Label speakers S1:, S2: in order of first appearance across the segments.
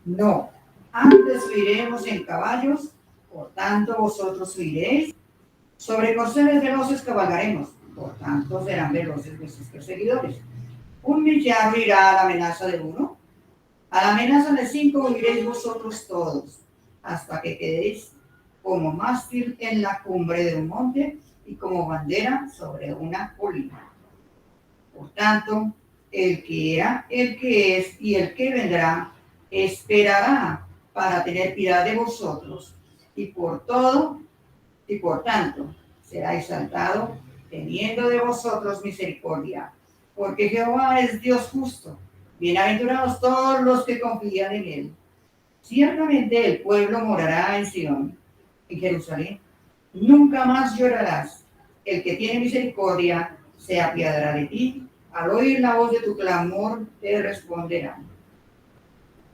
S1: No, antes subiremos en caballos, por tanto vosotros subiréis. Sobre corceles veloces cabalgaremos, por tanto serán veloces vuestros perseguidores. Un millar irá a la amenaza de uno, a la amenaza de 5 huiréis vosotros todos, hasta que quedéis como mástil en la cumbre de un monte y como bandera sobre una colina. Por tanto, el que era, el que es y el que vendrá, esperará para tener piedad de vosotros, y por todo, y por tanto, será exaltado, teniendo de vosotros misericordia, porque Jehová es Dios justo. Bienaventurados todos los que confían en él. Ciertamente el pueblo morará en Sión, en Jerusalén. Nunca más llorarás. El que tiene misericordia se apiadará de ti. Al oír la voz de tu clamor te responderá.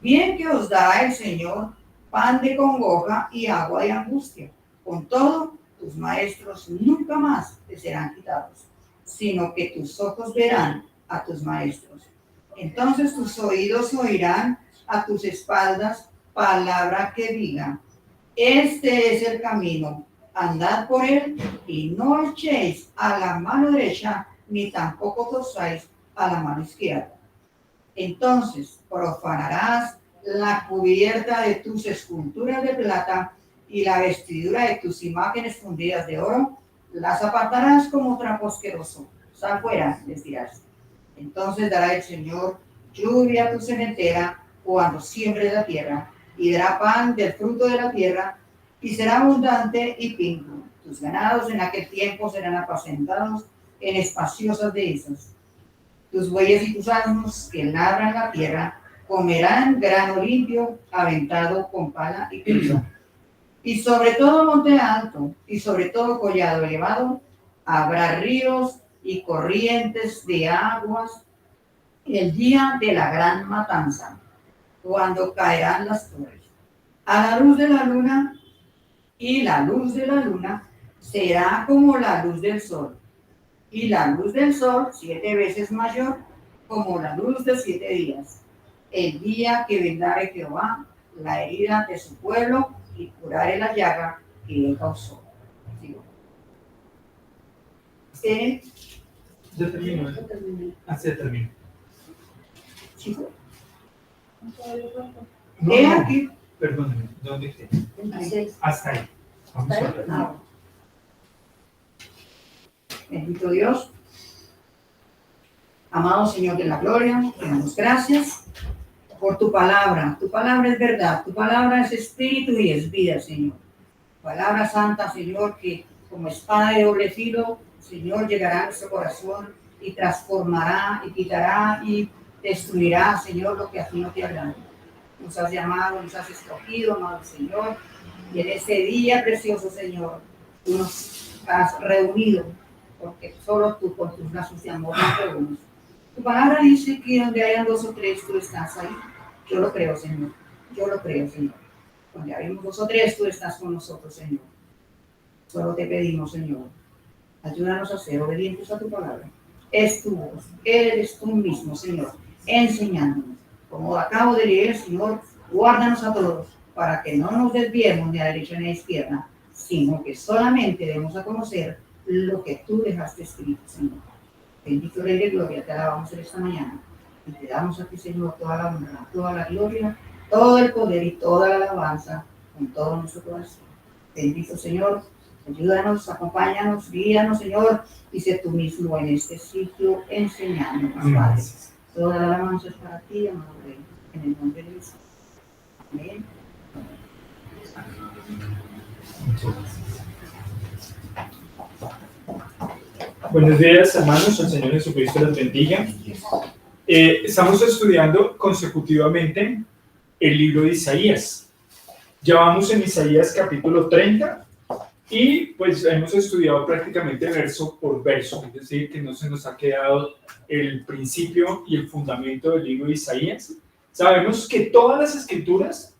S1: Bien que os da el Señor pan de congoja y agua de angustia. Con todo, tus maestros nunca más te serán quitados, sino que tus ojos verán a tus maestros. Entonces tus oídos oirán a tus espaldas palabra que diga: este es el camino, andad por él y no echéis a la mano derecha, ni tampoco torzáis a la mano izquierda. Entonces profanarás la cubierta de tus esculturas de plata y la vestidura de tus imágenes fundidas de oro, las apartarás como trapo asqueroso. Sal fuera, les dirás. Entonces dará el Señor lluvia a tu sementera cuando siembres la tierra, y dará pan del fruto de la tierra, y será abundante y pinto. Tus ganados en aquel tiempo serán apacentados en espaciosas dehesas. Tus bueyes y tus asnos que labran la tierra comerán grano limpio, aventado con pala y criba. Y sobre todo monte alto, y sobre todo collado elevado, habrá ríos y corrientes de aguas el día de la gran matanza, cuando caerán las torres. A la luz de la luna, y la luz de la luna será como la luz del sol, y la luz del sol 7 veces mayor, como la luz de 7 días, el día que vendrá Jehová la herida de su pueblo y curaré la llaga que él causó. Sigo.
S2: Yo termino. Así termino.
S1: Chico.
S2: No,
S1: Aquí.
S2: Perdóneme, ¿dónde esté? Hasta ahí. Vamos a ver.
S1: Bendito Dios. Amado Señor de la gloria, te damos gracias por tu palabra. Tu palabra es verdad, tu palabra es espíritu y es vida, Señor. Palabra santa, Señor, que como espada de doble filo, Señor, llegará a nuestro corazón y transformará y quitará y destruirá, Señor, lo que a ti no te agrada. Nos has llamado, nos has escogido, amado Señor, y en este día precioso, Señor, tú nos has reunido, porque solo tú con tus brazos de amor nos reúnes. Tu palabra dice que donde hayan 2 o 3, tú estás ahí. Yo lo creo, Señor. Yo lo creo, Señor. Donde hayamos 2 o 3, tú estás con nosotros, Señor. Solo te pedimos, Señor, ayúdanos a ser obedientes a tu palabra. Es tu voz, eres tú mismo, Señor, enseñándonos. Como acabo de leer, Señor, guárdanos a todos para que no nos desviemos ni a la derecha ni a la izquierda, sino que solamente demos a conocer lo que tú dejaste escrito, Señor. Bendito Rey de Gloria, te alabamos en esta mañana y te damos a ti, Señor, toda la honra, toda la gloria, todo el poder y toda la alabanza con todo nuestro corazón. Bendito Señor, ayúdanos, acompáñanos, guíanos, Señor, y sé tú mismo en este sitio enseñándonos, Padre. Toda la alabanza es para ti, amado Rey, en el nombre de Jesús. Amén.
S2: Muchas gracias. Buenos días, hermanos. El Señor Jesucristo les bendiga. Estamos estudiando consecutivamente el libro de Isaías. Ya vamos en Isaías capítulo 30 y pues hemos estudiado prácticamente verso por verso, es decir, que no se nos ha quedado el principio y el fundamento del libro de Isaías. Sabemos que todas las escrituras,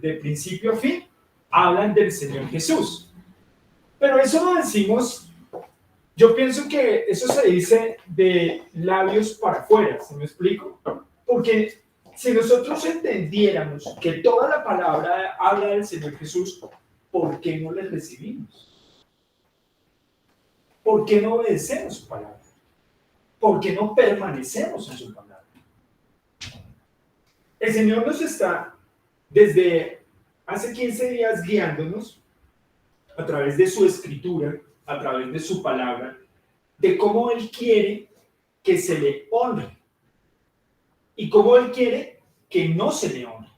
S2: de principio a fin, hablan del Señor Jesús. Pero eso lo decimos. Yo pienso que eso se dice de labios para afuera, ¿sí me explico? Porque Si nosotros entendiéramos que toda la palabra habla del Señor Jesús, ¿por qué no le recibimos? ¿Por qué no obedecemos su palabra? ¿Por qué no permanecemos en su palabra? El Señor nos está, desde hace 15 días, guiándonos a través de su escritura, a través de su palabra, de cómo Él quiere que se le honre y cómo Él quiere que no se le honre.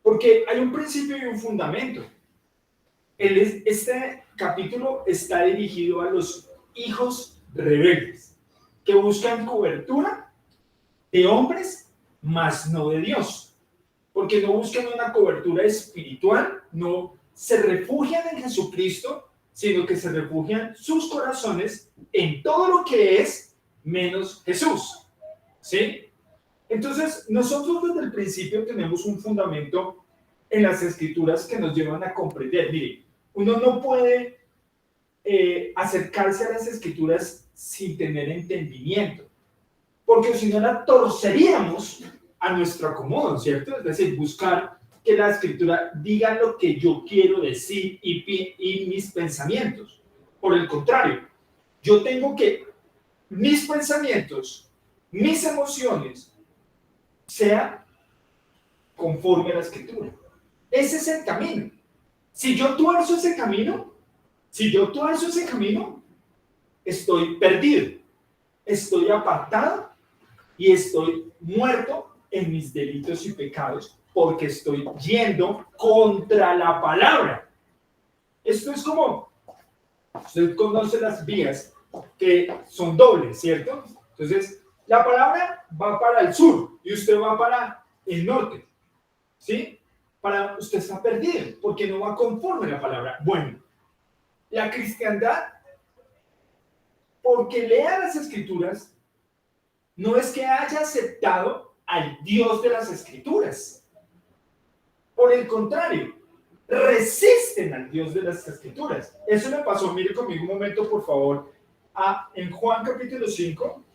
S2: Porque hay un principio y un fundamento. Este capítulo está dirigido a los hijos rebeldes que buscan cobertura de hombres, mas no de Dios. Porque no buscan una cobertura espiritual, no se refugian en Jesucristo, sino que se refugian sus corazones en todo lo que es menos Jesús. ¿Sí? Entonces, nosotros desde el principio tenemos un fundamento en las Escrituras que nos llevan a comprender. Mire, uno no puede acercarse a las Escrituras sin tener entendimiento, porque si no la torceríamos a nuestro acomodo, ¿cierto? Es decir, buscar que la Escritura diga lo que yo quiero decir y mis pensamientos. Por el contrario, yo tengo que mis pensamientos, mis emociones, sean conforme a la Escritura. Ese es el camino. Si yo tuerzo ese camino, estoy perdido, estoy apartado y estoy muerto en mis delitos y pecados porque estoy yendo contra la palabra. Esto es como, usted conoce las vías que son dobles, ¿cierto? Entonces, la palabra va para el sur y usted va para el norte, ¿sí? Usted está perdido porque no va conforme a la palabra. Bueno, la cristiandad, porque lea las Escrituras, no es que haya aceptado al Dios de las Escrituras. Por el contrario, resisten al Dios de las Escrituras. Eso me pasó, mire conmigo un momento, por favor, en Juan capítulo 5.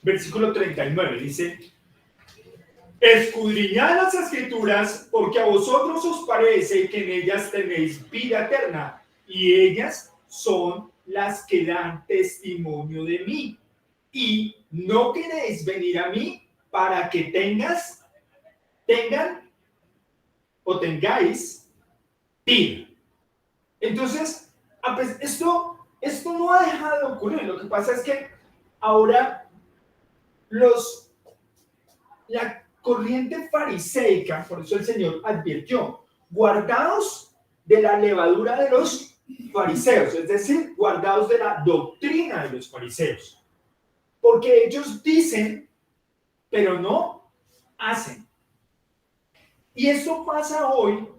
S2: Versículo 39 dice: escudriñad las Escrituras, porque a vosotros os parece que en ellas tenéis vida eterna, y ellas son las que dan testimonio de mí. Y no queréis venir a mí para que tengáis vida. Entonces, esto no ha dejado de ocurrir. Lo que pasa es que ahora la corriente fariseica, por eso el Señor advirtió, guardaos de la levadura de los fariseos, es decir, guardaos de la doctrina de los fariseos, porque ellos dicen, pero no hacen. Y eso pasa hoy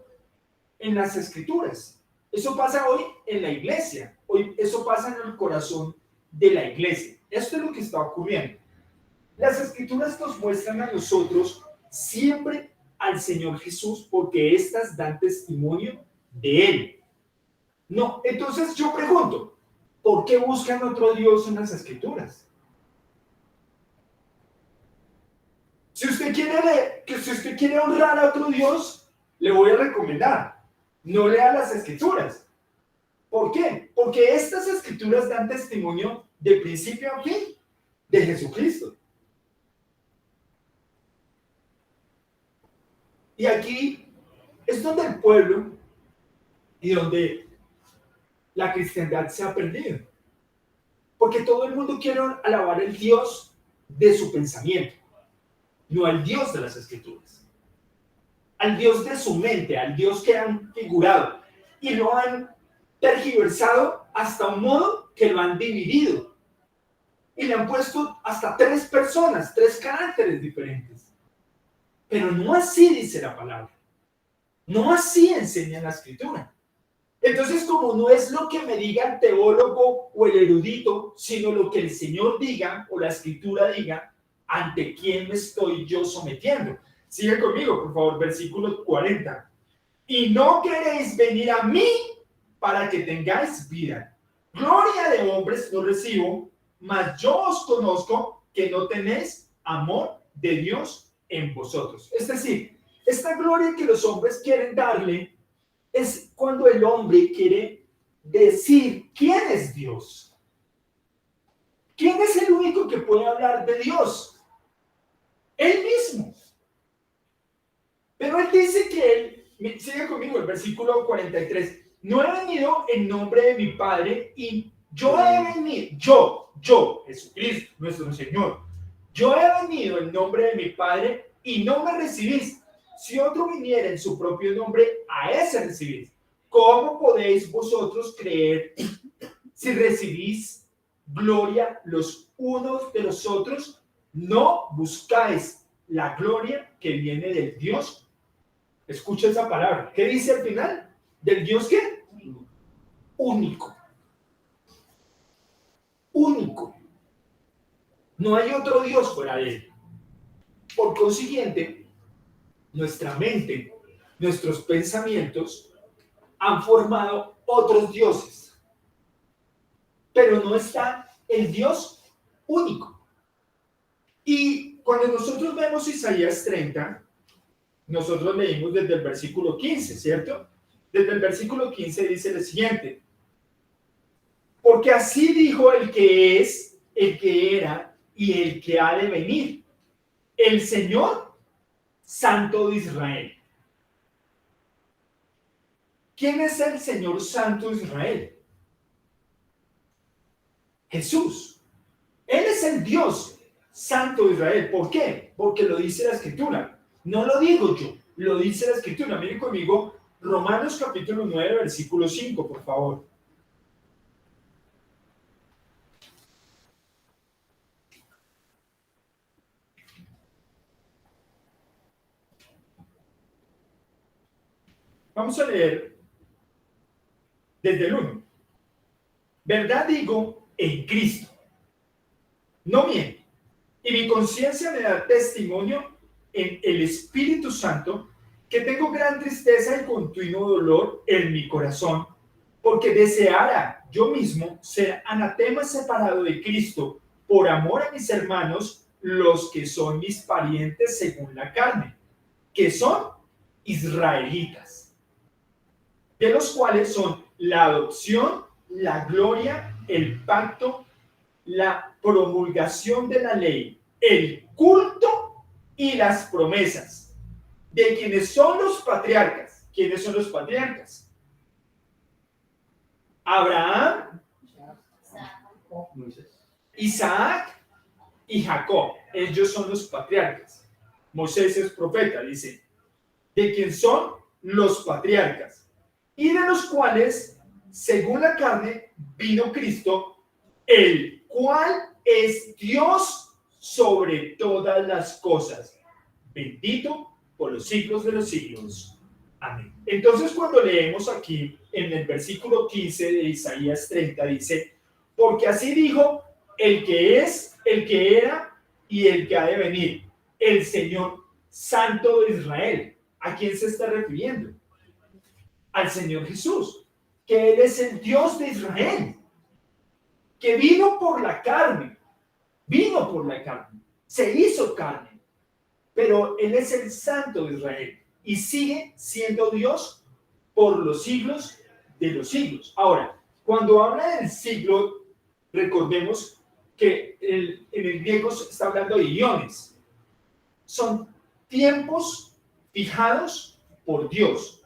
S2: en las Escrituras, eso pasa hoy en la iglesia, hoy eso pasa en el corazón de la iglesia. Esto es lo que está ocurriendo. Las Escrituras nos muestran a nosotros siempre al Señor Jesús porque éstas dan testimonio de Él. No, entonces yo pregunto, ¿por qué buscan otro Dios en las Escrituras? Si usted quiere honrar a otro Dios, le voy a recomendar, no lea las Escrituras. ¿Por qué? Porque estas Escrituras dan testimonio de principio a fin de Jesucristo. Y aquí es donde el pueblo y donde la cristiandad se ha perdido. Porque todo el mundo quiere alabar al Dios de su pensamiento, no al Dios de las Escrituras. Al Dios de su mente, al Dios que han figurado. Y lo han tergiversado hasta un modo que lo han dividido. Y le han puesto hasta 3 personas, 3 caracteres diferentes. Pero no así dice la palabra. No así enseña la Escritura. Entonces, como no es lo que me diga el teólogo o el erudito, sino lo que el Señor diga o la Escritura diga, ¿ante quién me estoy yo sometiendo? Sigue conmigo, por favor, versículo 40. y no queréis venir a mí para que tengáis vida. Gloria de hombres no recibo, mas yo os conozco que no tenéis amor de Dios en vosotros. Es decir, esta gloria que los hombres quieren darle es cuando el hombre quiere decir quién es Dios. ¿Quién es el único que puede hablar de Dios? Él mismo. Pero él dice que él, sigue conmigo el versículo 43, no he venido en nombre de mi Padre y yo he venido, yo, Jesucristo, nuestro Señor, yo he venido en nombre de mi Padre y no me recibís. Si otro viniera en su propio nombre, a ese recibís. ¿Cómo podéis vosotros creer si recibís gloria los unos de los otros? No buscáis la gloria que viene del Dios. Escucha esa palabra. ¿Qué dice al final? ¿Del Dios qué? Único. Único. No hay otro Dios fuera de él. Por consiguiente, nuestra mente, nuestros pensamientos han formado otros dioses. Pero no está el Dios único. Y cuando nosotros vemos Isaías 30, nosotros leímos desde el versículo 15, ¿cierto? Desde el versículo 15 dice lo siguiente: porque así dijo el que es, el que era y el que ha de venir, el Señor Santo de Israel. ¿Quién es el Señor Santo de Israel? Jesús. Él es el Dios Santo de Israel. ¿Por qué? Porque lo dice la Escritura. No lo digo yo, lo dice la Escritura. Miren conmigo Romanos capítulo 9, versículo 5, por favor. Vamos a leer desde el 1. Verdad digo en Cristo, no miento, y mi conciencia me da testimonio en el Espíritu Santo que tengo gran tristeza y continuo dolor en mi corazón, porque deseara yo mismo ser anatema separado de Cristo por amor a mis hermanos, los que son mis parientes según la carne, que son israelitas, de los cuales son la adopción, la gloria, el pacto, la promulgación de la ley, el culto y las promesas, de quienes son los patriarcas. ¿Quiénes son los patriarcas? Abraham, Isaac y Jacob. Ellos son los patriarcas. Moisés es profeta, dice, de quien son los patriarcas, y de los cuales, según la carne, vino Cristo, el cual es Dios sobre todas las cosas, bendito por los siglos de los siglos. Amén. Entonces, cuando leemos aquí en el versículo 15 de Isaías 30, dice, porque así dijo el que es, el que era y el que ha de venir, el Señor Santo de Israel. ¿A quién se está refiriendo? Al Señor Jesús, que Él es el Dios de Israel, que vino por la carne, se hizo carne, pero Él es el Santo de Israel y sigue siendo Dios por los siglos de los siglos. Ahora, cuando habla del siglo, recordemos que en el griego se está hablando de iones. Son tiempos fijados por Dios.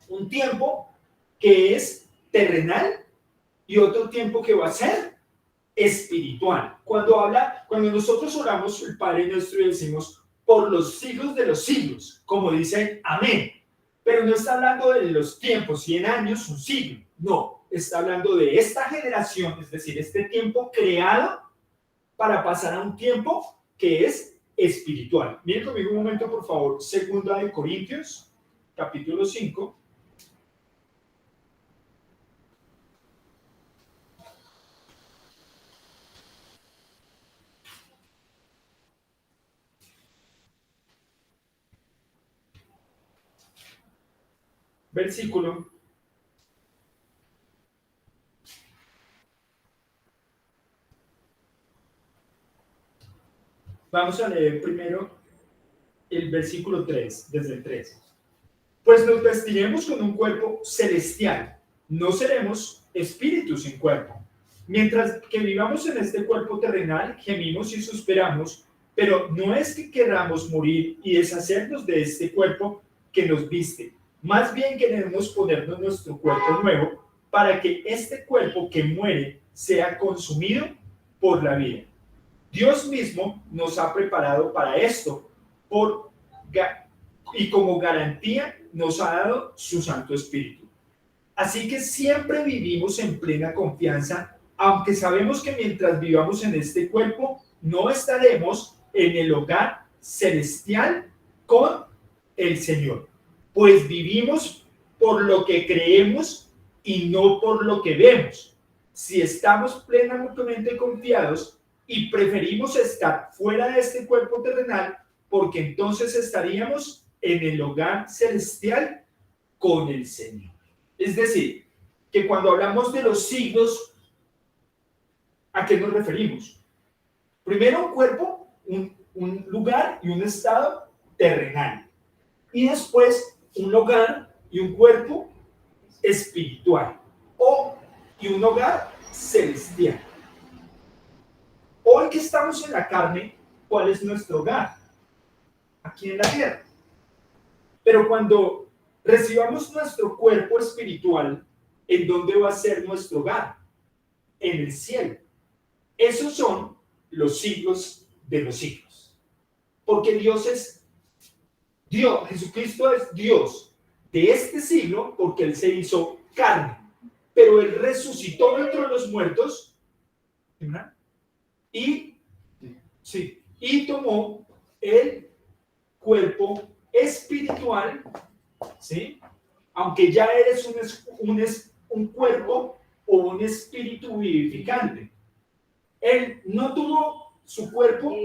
S2: Un tiempo que es terrenal y otro tiempo que va a ser espiritual. Cuando nosotros oramos el Padre Nuestro y decimos por los siglos de los siglos, como dicen amén, pero no está hablando de los tiempos, 100 años, un siglo, no, está hablando de esta generación, es decir, este tiempo creado para pasar a un tiempo que es espiritual. Miren conmigo un momento, por favor, segunda de Corintios, capítulo 5. versículo vamos a leer primero el versículo 3, desde el 3. Pues nos vestiremos con un cuerpo celestial, no seremos espíritus sin cuerpo. Mientras que vivamos en este cuerpo terrenal, gemimos y suspiramos, pero no es que queramos morir y deshacernos de este cuerpo que nos viste. Más bien queremos ponernos nuestro cuerpo nuevo para que este cuerpo que muere sea consumido por la vida. Dios mismo nos ha preparado para esto y como garantía nos ha dado su Santo Espíritu. Así que siempre vivimos en plena confianza, aunque sabemos que mientras vivamos en este cuerpo, no estaremos en el hogar celestial con el Señor. Pues vivimos por lo que creemos y no por lo que vemos. Si estamos plenamente confiados y preferimos estar fuera de este cuerpo terrenal, porque entonces estaríamos en el hogar celestial con el Señor. Es decir, que cuando hablamos de los siglos, ¿a qué nos referimos? Primero un cuerpo, un lugar y un estado terrenal. Y después un hogar y un cuerpo espiritual. Y un hogar celestial. Hoy que estamos en la carne, ¿cuál es nuestro hogar? Aquí en la tierra. Pero cuando recibamos nuestro cuerpo espiritual, ¿en dónde va a ser nuestro hogar? En el cielo. Esos son los siglos de los siglos. Porque Dios es Dios, Jesucristo es Dios de este siglo porque Él se hizo carne. Pero Él resucitó dentro de los muertos, ¿verdad? Y tomó el cuerpo espiritual, ¿sí? Aunque ya eres un cuerpo o un espíritu vivificante. Él no tuvo su cuerpo,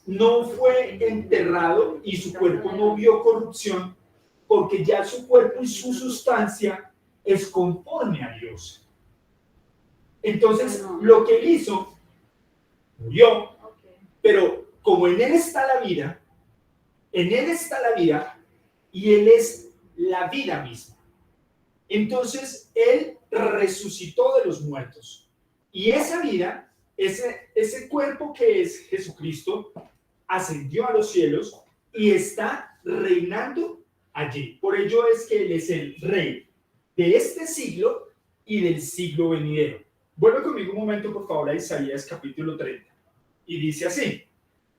S2: no fue enterrado y su cuerpo no vio corrupción, porque ya su cuerpo y su sustancia es conforme a Dios. Entonces, lo que él hizo, murió, pero como en él está la vida, en él está la vida y él es la vida misma. Entonces, él resucitó de los muertos. Y esa vida, ese cuerpo que es Jesucristo, ascendió a los cielos y está reinando allí. Por ello es que él es el rey de este siglo y del siglo venidero. Vuelve conmigo un momento, por favor, a Isaías capítulo 30. Y dice así,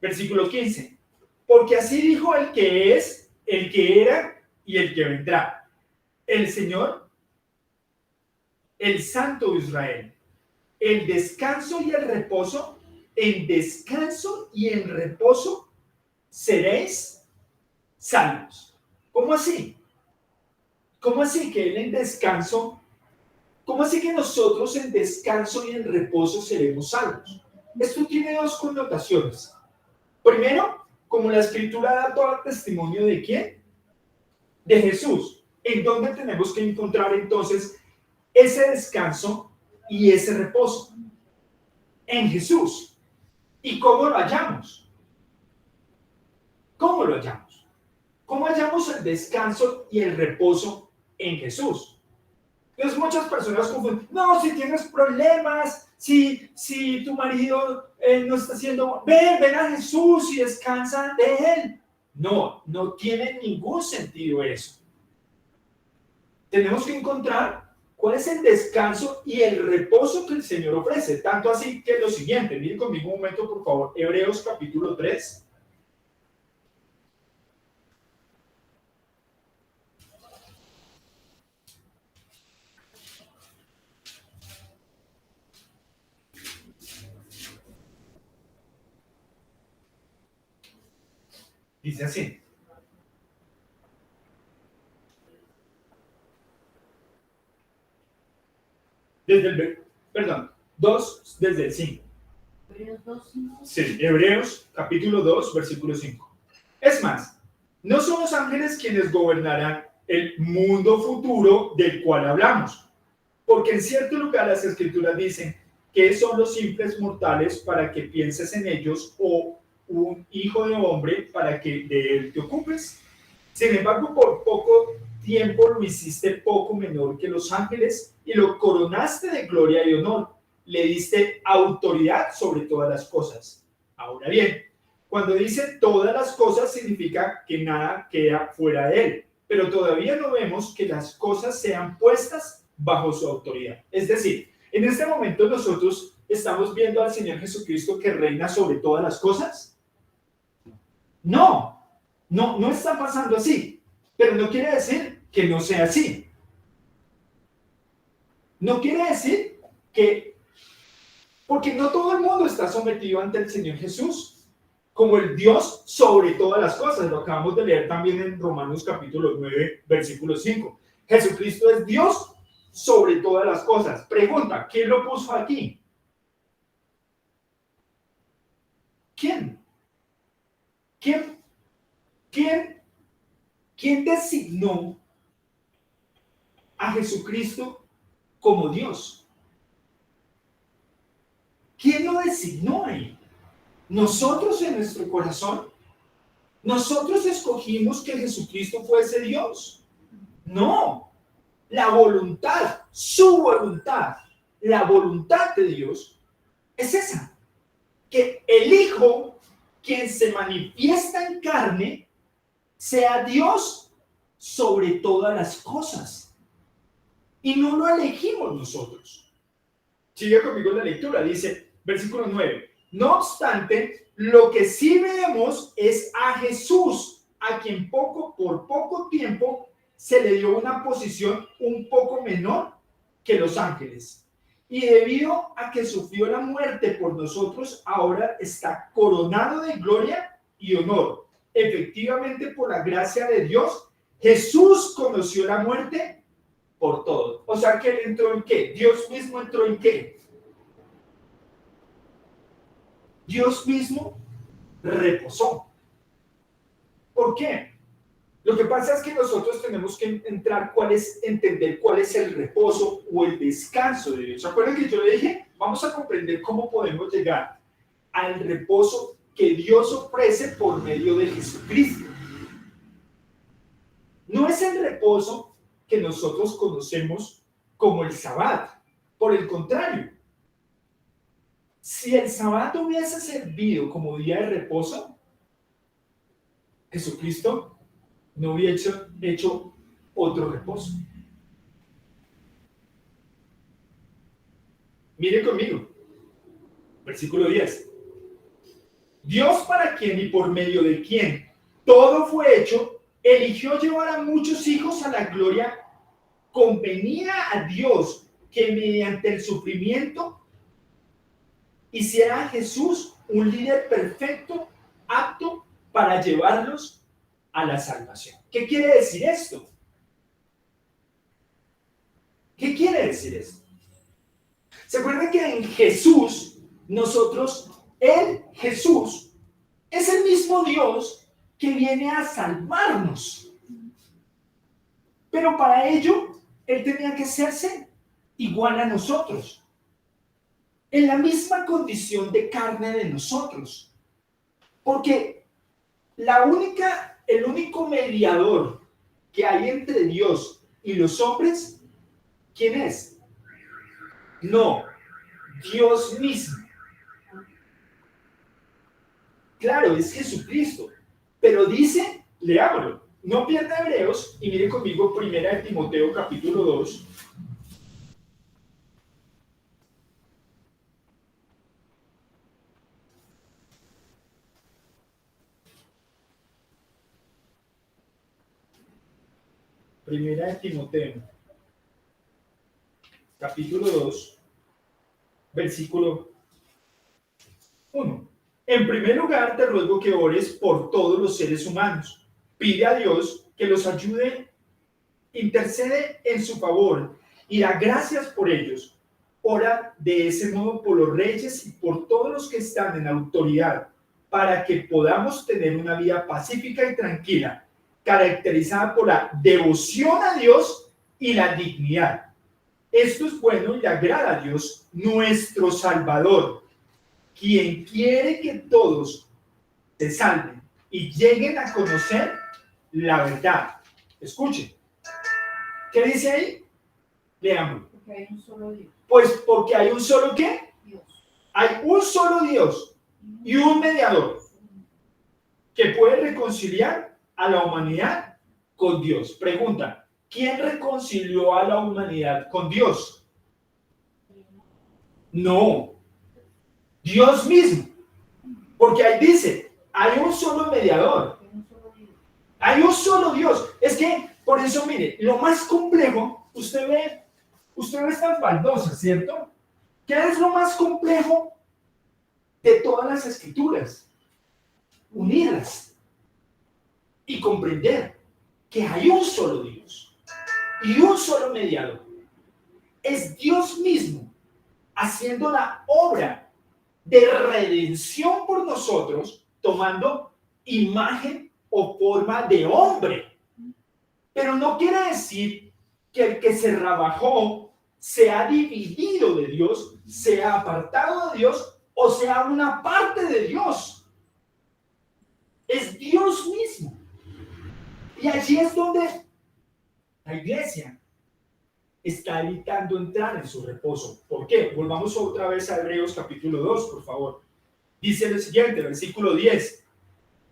S2: versículo 15. Porque así dijo el que es, el que era y el que vendrá, el Señor, el Santo de Israel. El descanso y el reposo, en descanso y en reposo seréis salvos. ¿Cómo así? ¿Cómo así que él en descanso? ¿Cómo así que nosotros en descanso y en reposo seremos salvos? Esto tiene dos connotaciones. Primero, como la Escritura da todo testimonio de ¿quién? De Jesús. ¿En dónde tenemos que encontrar entonces ese descanso y ese reposo? En Jesús. ¿Y cómo lo hallamos? ¿Cómo lo hallamos? ¿Cómo hallamos el descanso y el reposo en Jesús? Entonces muchas personas confunden, no, si tienes problemas, si tu marido no está haciendo, ven a Jesús y descansa de Él. No tiene ningún sentido eso. Tenemos que encontrar cuál es el descanso y el reposo que el Señor ofrece. Tanto así que lo siguiente, miren conmigo un momento, por favor, Hebreos capítulo 3. Dice así. Desde el 5.
S3: Hebreos 2, 5.
S2: Sí, Hebreos capítulo 2, versículo 5. Es más, no son los ángeles quienes gobernarán el mundo futuro del cual hablamos. Porque en cierto lugar las Escrituras dicen que son los simples mortales para que pienses en ellos, o un hijo de hombre para que de él te ocupes. Sin embargo, por poco tiempo lo hiciste poco menor que los ángeles y lo coronaste de gloria y honor. Le diste autoridad sobre todas las cosas. Ahora bien, cuando dice todas las cosas significa que nada queda fuera de él, pero todavía no vemos que las cosas sean puestas bajo su autoridad. Es decir, en este momento nosotros estamos viendo al Señor Jesucristo que reina sobre todas las cosas. No está pasando así, pero no quiere decir que no sea así. No quiere decir que, porque no todo el mundo está sometido ante el Señor Jesús como el Dios sobre todas las cosas. Lo acabamos de leer también en Romanos capítulo 9, versículo 5. Jesucristo es Dios sobre todas las cosas. Pregunta, ¿quién lo puso aquí? ¿Quién designó a Jesucristo como Dios? ¿Quién lo designó ahí? ¿Nosotros en nuestro corazón? ¿Nosotros escogimos que Jesucristo fuese Dios? No. La voluntad, su voluntad, la voluntad de Dios es esa. Que el Hijo, quien se manifiesta en carne, sea Dios sobre todas las cosas. Y no lo elegimos nosotros. Sigue conmigo la lectura, dice, versículo 9. No obstante, lo que sí vemos es a Jesús, a quien por poco tiempo se le dio una posición un poco menor que los ángeles. Y debido a que sufrió la muerte por nosotros, ahora está coronado de gloria y honor. Efectivamente, por la gracia de Dios, Jesús conoció la muerte por todo. O sea, que él entró en ¿qué? Dios mismo entró en ¿qué? Dios mismo reposó. ¿Por qué? Lo que pasa es que nosotros tenemos que entender cuál es el reposo o el descanso de Dios. ¿Se acuerdan que yo le dije? Vamos a comprender cómo podemos llegar al reposo que Dios ofrece por medio de Jesucristo. No es el reposo que nosotros conocemos como el Sabbat. Por el contrario, si el Sabbat hubiese servido como día de reposo, Jesucristo no hubiese hecho otro reposo. Mire conmigo, versículo 10. Dios, para quien y por medio de quien todo fue hecho, eligió llevar a muchos hijos a la gloria. Convenía a Dios que mediante el sufrimiento hiciera a Jesús un líder perfecto, apto para llevarlos a la salvación. ¿Qué quiere decir esto? ¿Qué quiere decir esto? ¿Se acuerdan que en Jesús, Jesús, es el mismo Dios que viene a salvarnos? Pero para ello, Él tenía que hacerse igual a nosotros, en la misma condición de carne de nosotros. Porque el único mediador que hay entre Dios y los hombres, ¿quién es? No, Dios mismo. Claro, es Jesucristo, pero dice, leámoslo, no pierda Hebreos y mire conmigo 1 Timoteo capítulo 2. Primera de Timoteo, capítulo 2, versículo 1. En primer lugar, te ruego que ores por todos los seres humanos. Pide a Dios que los ayude, intercede en su favor y da gracias por ellos. Ora de ese modo por los reyes y por todos los que están en autoridad, para que podamos tener una vida pacífica y tranquila. caracterizada por la devoción a Dios y la dignidad. Esto es bueno y le agrada a Dios, nuestro Salvador, quien quiere que todos se salven y lleguen a conocer la verdad. Escuchen. ¿Qué dice ahí? Leamos.
S3: Porque hay un solo Dios.
S2: Pues porque hay un solo ¿qué?
S3: Dios.
S2: Hay un solo Dios y un mediador que puede reconciliar a la humanidad con Dios. Pregunta, ¿quién reconcilió a la humanidad con Dios? No, Dios mismo. Porque ahí dice, hay un solo mediador.
S3: Hay un solo Dios.
S2: Hay un solo Dios. Es que, por eso, mire, lo más complejo, usted ve estas baldosas, ¿cierto? ¿Qué es lo más complejo de todas las escrituras? Unirlas y comprender que hay un solo Dios y un solo mediador. Es Dios mismo haciendo la obra de redención por nosotros, tomando imagen o forma de hombre. Pero no quiere decir que el que se rebajó se ha dividido de Dios, se ha apartado de Dios o sea una parte de Dios. Es Dios mismo. Y allí es donde la iglesia está evitando entrar en su reposo. ¿Por qué? Volvamos otra vez a Hebreos capítulo 2, por favor. Dice lo siguiente, versículo 10.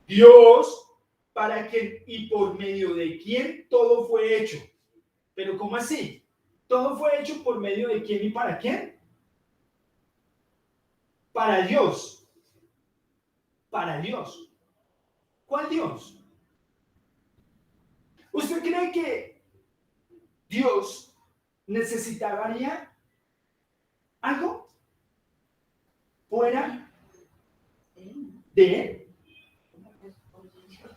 S2: Dios, para quien y por medio de quien todo fue hecho. Pero ¿cómo así? ¿Todo fue hecho por medio de quién y para quién? Para Dios. Para Dios. ¿Cuál Dios? ¿Usted cree que Dios necesitaría algo fuera de Él?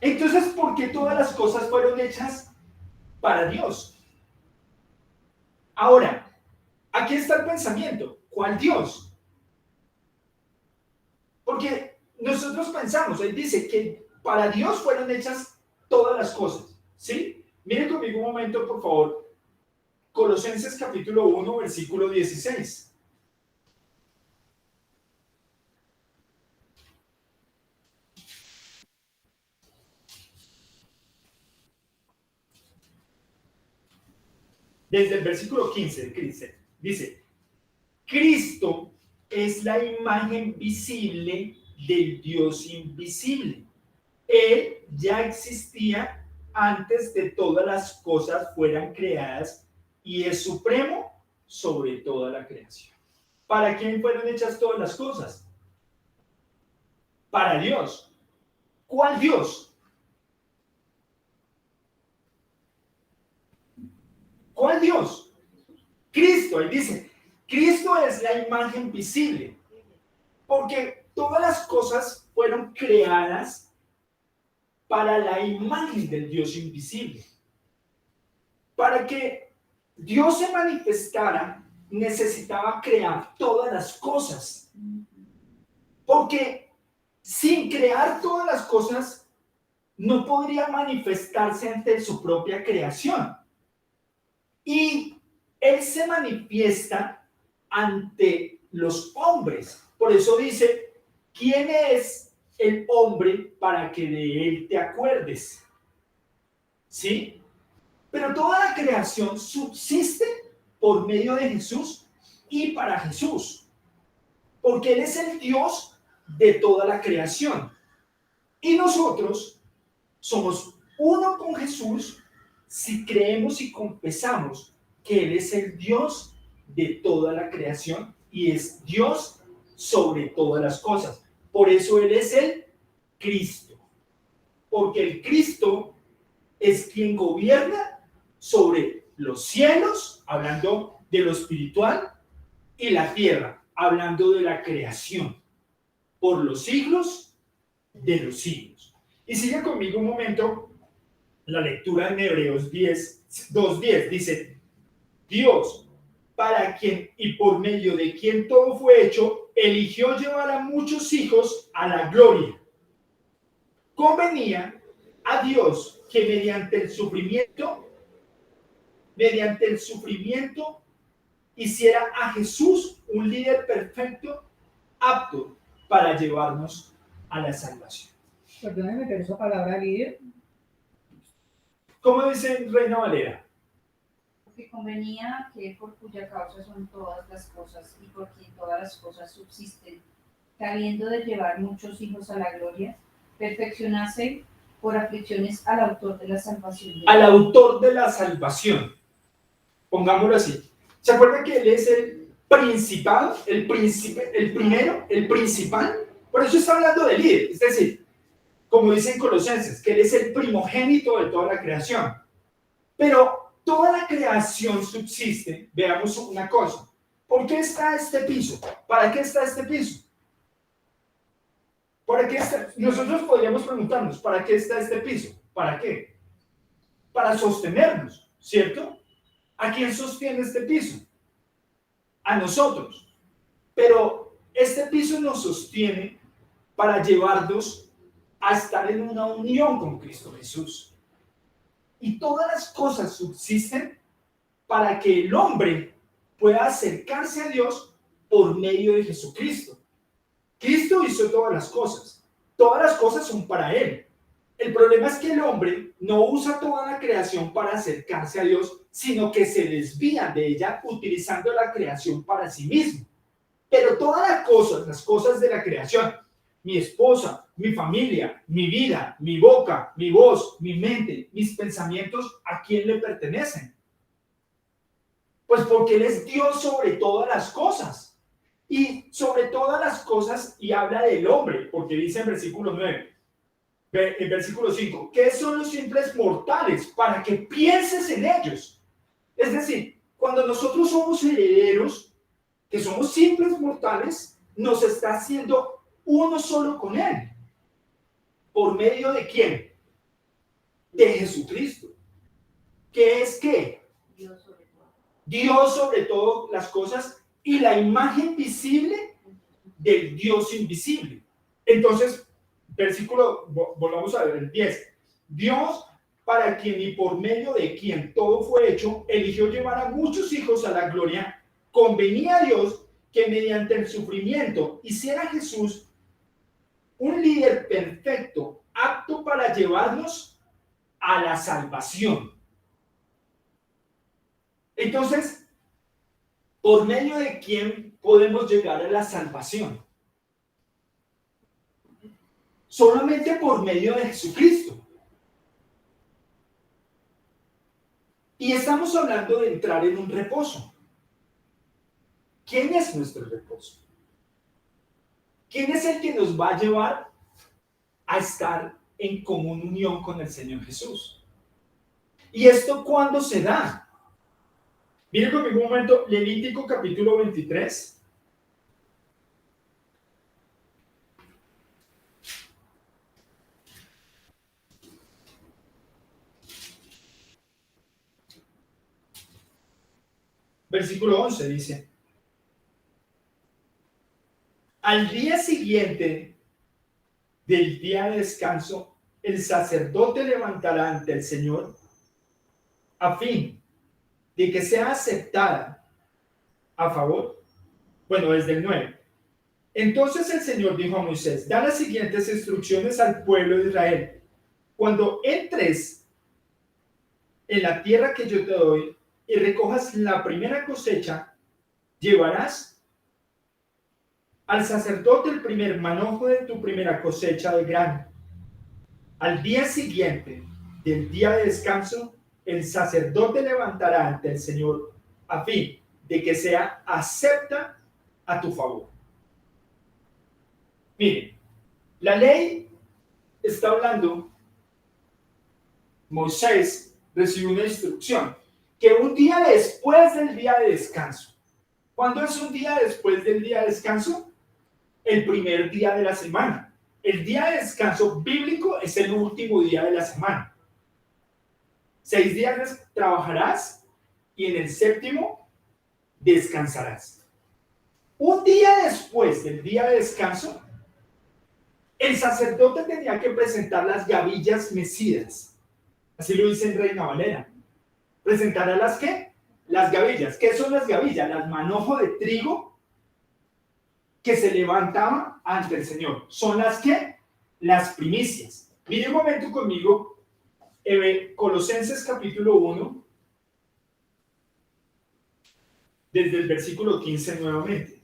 S2: Entonces, ¿por qué todas las cosas fueron hechas para Dios? Ahora, aquí está el pensamiento. ¿Cuál Dios? Porque nosotros pensamos, Él dice que para Dios fueron hechas todas las cosas, ¿sí? Miren conmigo un momento, por favor. Colosenses capítulo 1, versículo 16. Desde el versículo 15 dice, Cristo es la imagen visible del Dios invisible. Él ya existía antes de todas las cosas fueran creadas y es supremo sobre toda la creación. ¿Para quién fueron hechas todas las cosas? Para Dios. ¿Cuál Dios? ¿Cuál Dios? Cristo. Él dice, Cristo es la imagen visible, porque todas las cosas fueron creadas para la imagen del Dios invisible. Para que Dios se manifestara, necesitaba crear todas las cosas. Porque sin crear todas las cosas, no podría manifestarse ante su propia creación. Y Él se manifiesta ante los hombres. Por eso dice, ¿quién es el hombre para que de él te acuerdes? ¿Sí? Pero toda la creación subsiste por medio de Jesús y para Jesús. Porque Él es el Dios de toda la creación. Y nosotros somos uno con Jesús si creemos y confesamos que Él es el Dios de toda la creación y es Dios sobre todas las cosas. Por eso Él es el Cristo. Porque el Cristo es quien gobierna sobre los cielos, hablando de lo espiritual, y la tierra, hablando de la creación, por los siglos de los siglos. Y sigue conmigo un momento la lectura en Hebreos 2:10. Dice, Dios, para quien y por medio de quien todo fue hecho, eligió llevar a muchos hijos a la gloria. Convenía a Dios que mediante el sufrimiento, hiciera a Jesús un líder perfecto, apto para llevarnos a la salvación.
S4: Perdóneme, pero esa palabra líder,
S2: ¿Cómo dice Reina Valera?
S3: Porque convenía que por cuya causa son todas las cosas y por quien todas las cosas subsisten, que habiendo de llevar muchos hijos a la gloria, perfeccionase por aflicciones al autor de la salvación.
S2: Al autor de la salvación. Pongámoslo así. ¿Se acuerdan que él es el principal, el príncipe, el primero, el principal? Por eso está hablando de líder. Es decir, como dicen Colosenses, que él es el primogénito de toda la creación. Pero toda la creación subsiste. Veamos una cosa. ¿Por qué está este piso? ¿Para qué está este piso? ¿Para qué está? Nosotros podríamos preguntarnos, ¿para qué está este piso? ¿Para qué? Para sostenernos, ¿cierto? ¿A quién sostiene este piso? A nosotros. Pero este piso nos sostiene para llevarnos a estar en una unión con Cristo Jesús. Y todas las cosas subsisten para que el hombre pueda acercarse a Dios por medio de Jesucristo. Cristo hizo todas las cosas. Todas las cosas son para Él. El problema es que el hombre no usa toda la creación para acercarse a Dios, sino que se desvía de ella utilizando la creación para sí mismo. Pero todas las cosas de la creación, mi esposa, mi familia, mi vida, mi boca, mi voz, mi mente, mis pensamientos, ¿a quién le pertenecen? Pues porque Él es Dios sobre todas las cosas. Y sobre todas las cosas, y habla del hombre, porque dice en versículo 9, en versículo 5, ¿qué son los simples mortales para que pienses en ellos? Es decir, cuando nosotros somos herederos, que somos simples mortales, nos está haciendo uno solo con Él. ¿Por medio de quién? De Jesucristo. ¿Qué es qué?
S3: Dios sobre todo.
S2: Dios sobre todas las cosas y la imagen visible del Dios invisible. Entonces, volvamos a ver el 10. Dios, para quien y por medio de quien todo fue hecho, eligió llevar a muchos hijos a la gloria. Convenía a Dios que mediante el sufrimiento hiciera a Jesús un líder perfecto, apto para llevarnos a la salvación. Entonces, ¿por medio de quién podemos llegar a la salvación? Solamente por medio de Jesucristo. Y estamos hablando de entrar en un reposo. ¿Quién es nuestro reposo? ¿Quién es el que nos va a llevar a estar en común unión con el Señor Jesús? ¿Y esto cuándo se da? Miren conmigo un momento, Levítico capítulo 23. Versículo 11 dice: al día siguiente del día de descanso, el sacerdote levantará ante el Señor a fin de que sea aceptada a favor. Bueno, desde el 9. Entonces el Señor dijo a Moisés: da las siguientes instrucciones al pueblo de Israel. Cuando entres en la tierra que yo te doy y recojas la primera cosecha, llevarás al sacerdote el primer manojo de tu primera cosecha de grano. Al día siguiente del día de descanso, el sacerdote levantará ante el Señor a fin de que sea acepta a tu favor. Miren, la ley está hablando, Moisés recibió una instrucción, que un día después del día de descanso. ¿Cuándo es un día después del día de descanso? El primer día de la semana. El día de descanso bíblico es el último día de la semana. 6 días trabajarás y en el séptimo descansarás. Un día después del día de descanso, el sacerdote tenía que presentar las gavillas mecidas. Así lo dice en Reina Valera. Presentará las ¿qué? Las gavillas. ¿Qué son las gavillas? Las manojos de trigo que se levantaban ante el Señor. ¿Son las ¿qué? Las primicias. Mire un momento conmigo, Colosenses capítulo 1, desde el versículo 15 nuevamente.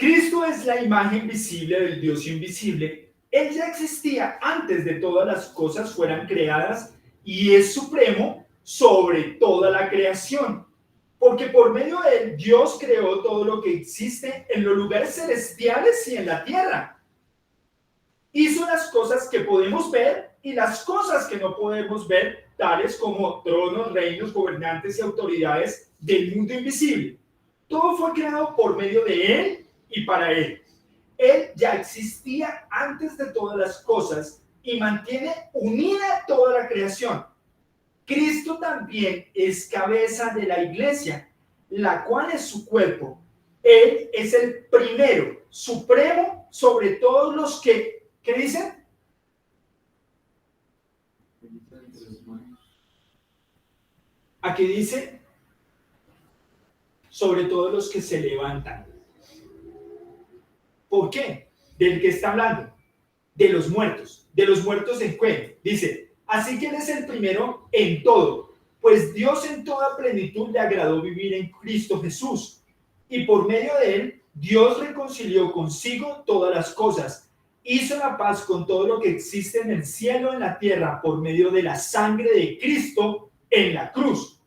S2: Cristo es la imagen visible del Dios invisible. Él ya existía antes de todas las cosas fueran creadas y es supremo sobre toda la creación. Porque por medio de él Dios creó todo lo que existe en los lugares celestiales y en la tierra. Hizo las cosas que podemos ver y las cosas que no podemos ver, tales como tronos, reinos, gobernantes y autoridades del mundo invisible. Todo fue creado por medio de él y para él. Él ya existía antes de todas las cosas y mantiene unida toda la creación. Cristo también es cabeza de la iglesia, la cual es su cuerpo. Él es el primero, supremo sobre todos los que, ¿qué dicen? Aquí dice, sobre todos los que se levantan. ¿Por qué? ¿Del que está hablando? De los muertos. ¿De los muertos en qué? Dice, así que él es el primero en todo, pues Dios en toda plenitud le agradó vivir en Cristo Jesús. Y por medio de él, Dios reconcilió consigo todas las cosas. Hizo la paz con todo lo que existe en el cielo y en la tierra por medio de la sangre de Cristo en la cruz.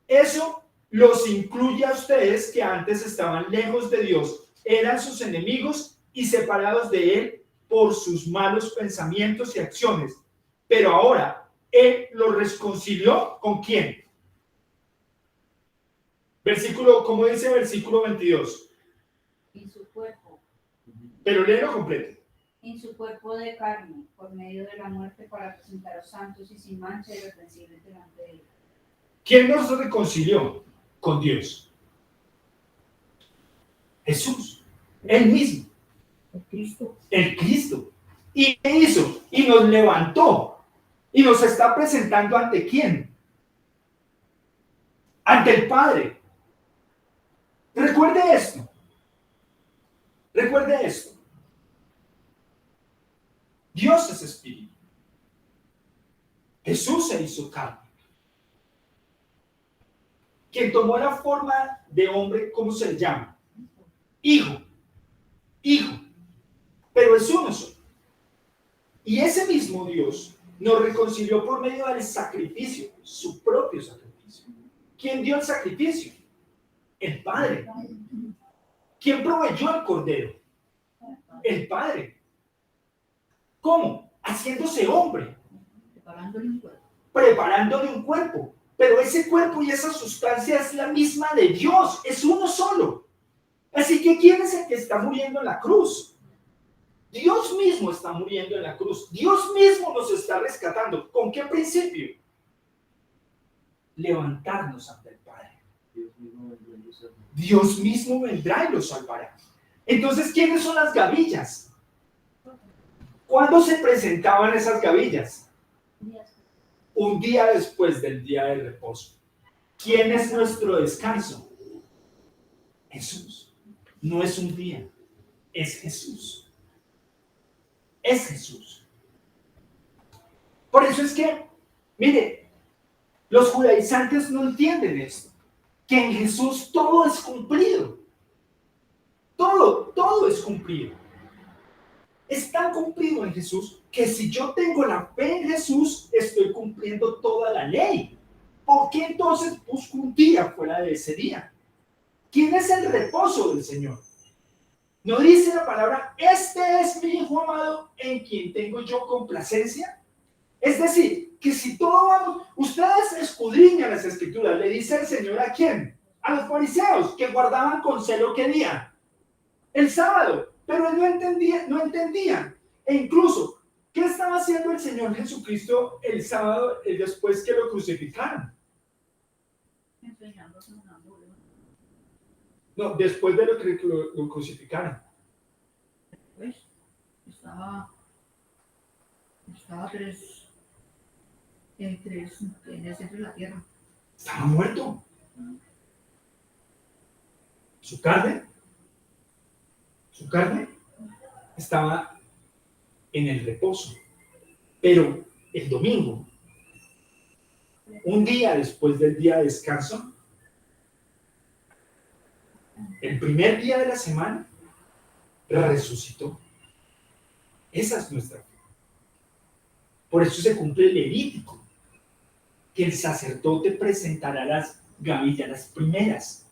S2: Eso los incluye a ustedes que antes estaban lejos de Dios, eran sus enemigos y separados de él por sus malos pensamientos y acciones. Pero ahora él los reconcilió ¿con quién? Versículo, ¿cómo dice versículo 22?
S3: En su cuerpo.
S2: Pero léelo completo.
S3: En su cuerpo de carne, por medio de la muerte, para presentaros santos y sin mancha y irreprensibles delante de él.
S2: ¿Quién nos reconcilió con Dios? Jesús, él mismo.
S4: El Cristo.
S2: El Cristo. ¿Y qué hizo? Y nos levantó. Y nos está presentando ante quién? Ante el Padre. Recuerde esto. Recuerde esto. Dios es espíritu. Jesús se hizo carne. Quien tomó la forma de hombre, ¿cómo se le llama? Hijo. Hijo. Pero es uno solo. Y ese mismo Dios nos reconcilió por medio del sacrificio, su propio sacrificio. ¿Quién dio el sacrificio? El Padre. ¿Quién proveyó el Cordero? El Padre. ¿Cómo? Haciéndose hombre.
S4: Preparándole un cuerpo.
S2: Preparándole un cuerpo. Pero ese cuerpo y esa sustancia es la misma de Dios. Es uno solo. Así que ¿quién es el que está muriendo en la cruz? Dios mismo está muriendo en la cruz. Dios mismo nos está rescatando. ¿Con qué principio? Levantarnos ante el Padre. Dios mismo vendrá y los salvará. Entonces, ¿quiénes son las gavillas? ¿Cuándo se presentaban esas gavillas? Un día después del día de reposo. ¿Quién es nuestro descanso? Jesús. No es un día, es Jesús. Es Jesús. Por eso es que, mire, los judaizantes no entienden esto, que en Jesús todo es cumplido. Todo es cumplido. Es tan cumplido en Jesús que si yo tengo la fe en Jesús, estoy cumpliendo toda la ley. ¿Por qué entonces busco un día fuera de ese día? ¿Quién es el reposo del Señor? ¿No dice la palabra, este es mi Hijo amado en quien tengo yo complacencia? Es decir, que si todo vamos, ustedes escudriñan las Escrituras, le dice el Señor ¿a quién? A los fariseos que guardaban con celo ¿qué día? El sábado, pero no entendían. E incluso, ¿qué estaba haciendo el Señor Jesucristo el sábado después que lo crucificaron?
S3: Enseñando una
S2: No, después de lo que lo crucificaron.
S4: pues, estaba en el centro de la tierra.
S2: Estaba muerto. Su carne estaba en el reposo. Pero el domingo, un día después del día de descanso, el primer día de la semana, resucitó. Esa es nuestra fe. Por eso se cumple el Levítico, que el sacerdote presentará las gavillas, las primeras.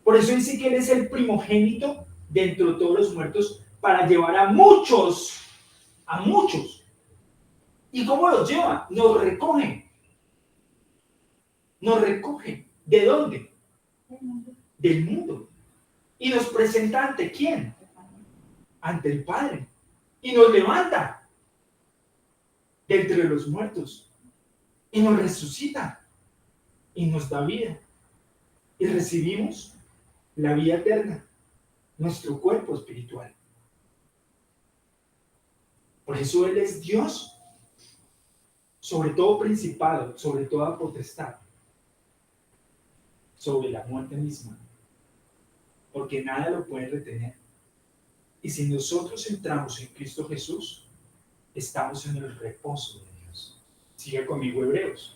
S2: Por eso dice que él es el primogénito de entre todos los muertos para llevar a muchos. ¿Y cómo los lleva? Nos recoge. ¿De dónde? Del mundo. ¿Y nos presenta ante quién? Ante el Padre. Y nos levanta de entre los muertos. Y nos resucita. Y nos da vida. Y recibimos la vida eterna, nuestro cuerpo espiritual. Por eso Él es Dios, sobre todo principado, sobre toda potestad, sobre la muerte misma, porque nada lo puede retener. Y si nosotros entramos en Cristo Jesús, estamos en el reposo de Dios. Siga conmigo, Hebreos.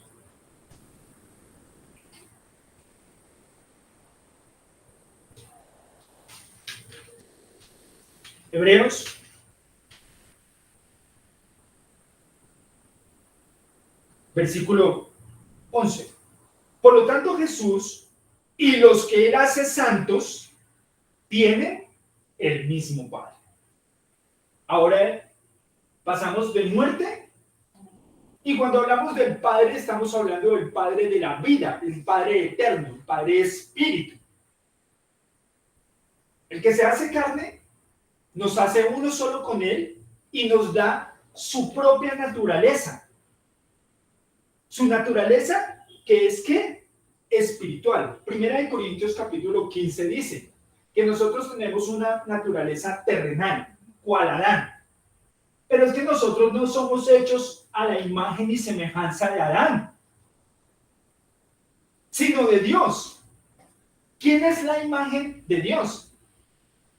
S2: Hebreos, versículo 11. Por lo tanto, Jesús y los que Él hace santos tienen el mismo Padre. Ahora pasamos de muerte, y cuando hablamos del Padre estamos hablando del Padre de la vida, el Padre eterno, el Padre espíritu. El que se hace carne nos hace uno solo con Él y nos da su propia naturaleza. Su naturaleza, que es ¿qué? Espiritual. Primera de Corintios capítulo 15 dice que nosotros tenemos una naturaleza terrenal, cual Adán. Pero es que nosotros no somos hechos a la imagen y semejanza de Adán, sino de Dios. ¿Quién es la imagen de Dios?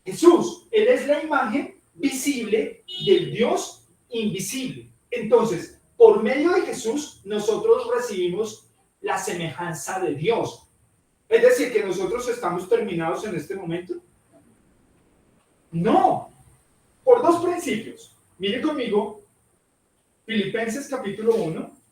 S2: Jesús. Él es la imagen visible del Dios invisible. Entonces, por medio de Jesús, nosotros recibimos la semejanza de Dios. Es decir, que nosotros estamos terminados en este momento. No, por dos principios. Mire conmigo, Filipenses capítulo 1.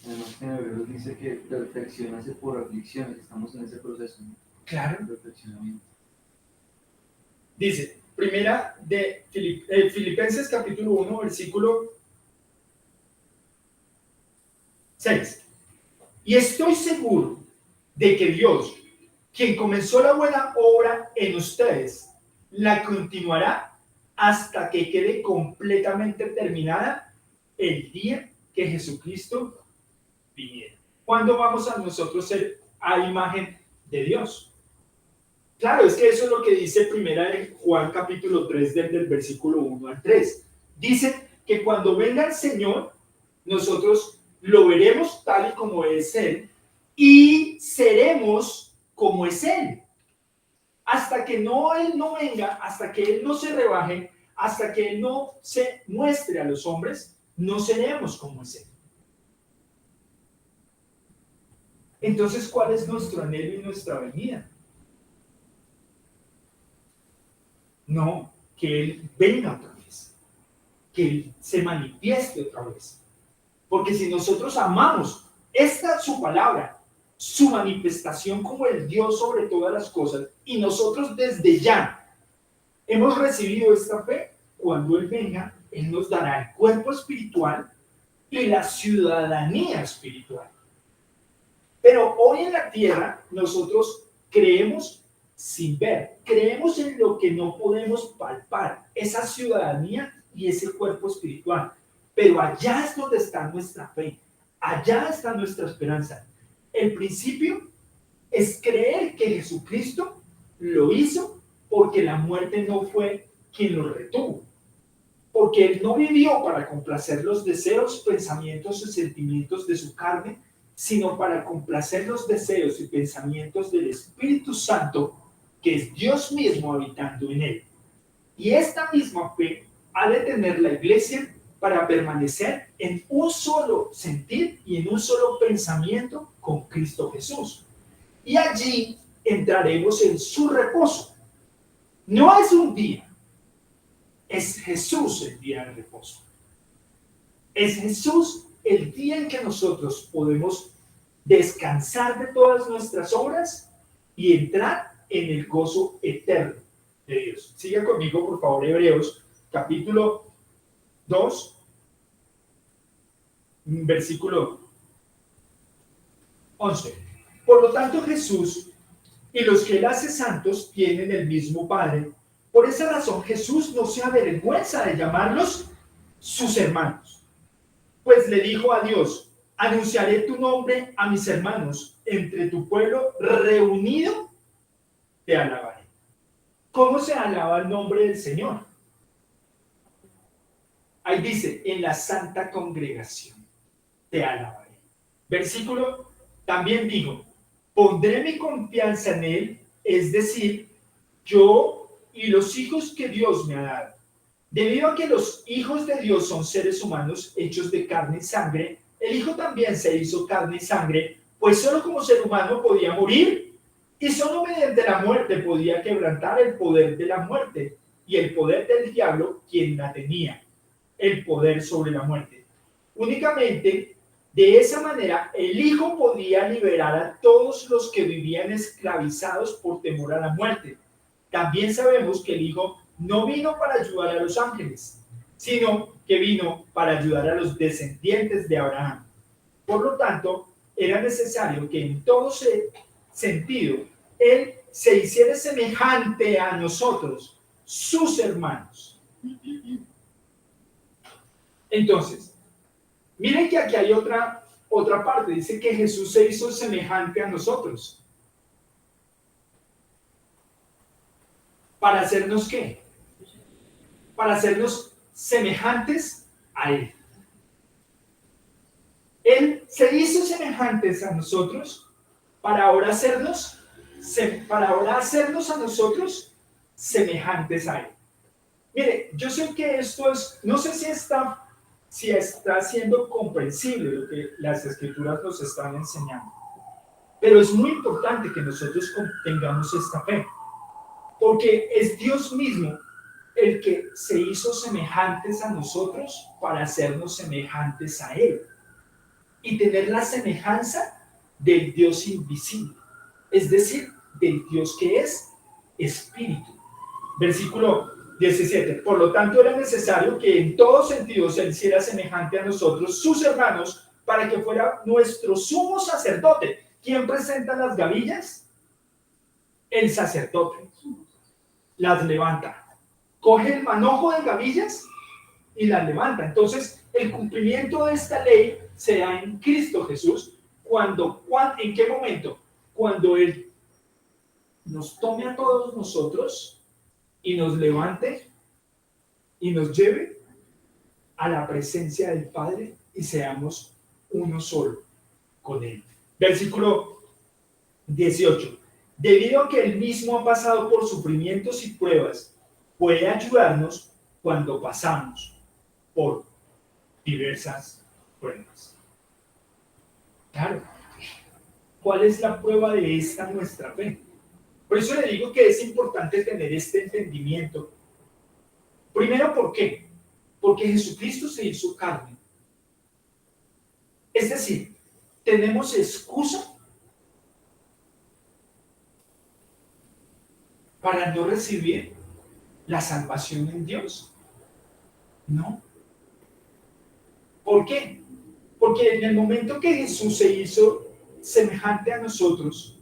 S5: Además, en Hebreos dice que perfeccionarse por aflicciones, estamos en ese proceso, ¿no?
S2: Claro.
S5: Perfeccionamiento.
S2: Dice, primera de Filipenses capítulo 1, versículo 6. Y estoy seguro de que Dios, quien comenzó la buena obra en ustedes, la continuará hasta que quede completamente terminada el día que Jesucristo viniera. ¿Cuándo vamos a nosotros ser a imagen de Dios? Claro, es que eso es lo que dice primera de Juan capítulo 3 del versículo 1 al 3. Dice que cuando venga el Señor, nosotros lo veremos tal y como es Él y seremos como es Él. Hasta que Él no venga, hasta que Él no se rebaje, hasta que Él no se muestre a los hombres, no seremos como es Él. Entonces, ¿cuál es nuestro anhelo y nuestra venida? No, que Él venga otra vez, que Él se manifieste otra vez. Porque si nosotros amamos su palabra, su manifestación como el Dios sobre todas las cosas, y nosotros desde ya hemos recibido esta fe, cuando Él venga, Él nos dará el cuerpo espiritual y la ciudadanía espiritual. Pero hoy en la tierra nosotros creemos sin ver. Creemos en lo que no podemos palpar, esa ciudadanía y ese cuerpo espiritual. Pero allá es donde está nuestra fe, allá está nuestra esperanza. El principio es creer que Jesucristo lo hizo porque la muerte no fue quien lo retuvo. Porque Él no vivió para complacer los deseos, pensamientos y sentimientos de su carne, sino para complacer los deseos y pensamientos del Espíritu Santo, que es Dios mismo habitando en Él. Y esta misma fe ha de tener la Iglesia para permanecer en un solo sentir y en un solo pensamiento con Cristo Jesús. Y allí entraremos en su reposo. No es un día, es Jesús el día de reposo. Es Jesús el día en que nosotros podemos descansar de todas nuestras obras y entrar en el gozo eterno de Dios. Siga conmigo, por favor, Hebreos, capítulo 2, versículo 11. Por lo tanto, Jesús y los que Él hace santos tienen el mismo Padre. Por esa razón, Jesús no se avergüenza de llamarlos sus hermanos. Pues le dijo a Dios: anunciaré tu nombre a mis hermanos, entre tu pueblo reunido te alabaré. ¿Cómo se alaba el nombre del Señor? Ahí dice, en la santa congregación te alabaré. Versículo también dijo, pondré mi confianza en Él, es decir, yo y los hijos que Dios me ha dado. Debido a que los hijos de Dios son seres humanos hechos de carne y sangre, el Hijo también se hizo carne y sangre, pues solo como ser humano podía morir, y solo mediante la muerte podía quebrantar el poder de la muerte y el poder del diablo, quien la tenía, el poder sobre la muerte. Únicamente de esa manera el Hijo podía liberar a todos los que vivían esclavizados por temor a la muerte. También sabemos que el Hijo no vino para ayudar a los ángeles, sino que vino para ayudar a los descendientes de Abraham. Por lo tanto, era necesario que en todo sentido Él se hiciera semejante a nosotros, sus hermanos. Entonces, miren que aquí hay otra parte. Dice que Jesús se hizo semejante a nosotros. ¿Para hacernos qué? Para hacernos semejantes a Él. Él se hizo semejantes a nosotros para ahora hacernos a nosotros semejantes a Él. Mire, yo sé que esto es, no sé si está siendo comprensible lo que las Escrituras nos están enseñando, pero es muy importante que nosotros tengamos esta fe, porque es Dios mismo el que se hizo semejantes a nosotros para hacernos semejantes a Él y tener la semejanza del Dios invisible, es decir, del Dios que es Espíritu. Versículo 17. Por lo tanto, era necesario que en todos sentidos Él hiciera semejante a nosotros, sus hermanos, para que fuera nuestro sumo sacerdote. ¿Quién presenta las gavillas? El sacerdote. Las levanta. Coge el manojo de gavillas y las levanta. Entonces, el cumplimiento de esta ley se da en Cristo Jesús. ¿En qué momento? Cuando Él nos tome a todos nosotros y nos levante y nos lleve a la presencia del Padre y seamos uno solo con Él. Versículo 18. Debido a que Él mismo ha pasado por sufrimientos y pruebas, puede ayudarnos cuando pasamos por diversas pruebas. Claro. ¿Cuál es la prueba de esta nuestra fe? Por eso le digo que es importante tener este entendimiento. Primero, ¿por qué? Porque Jesucristo se hizo carne. Es decir, ¿tenemos excusa para no recibir la salvación en Dios? No. ¿Por qué? Porque en el momento que Jesús se hizo semejante a nosotros,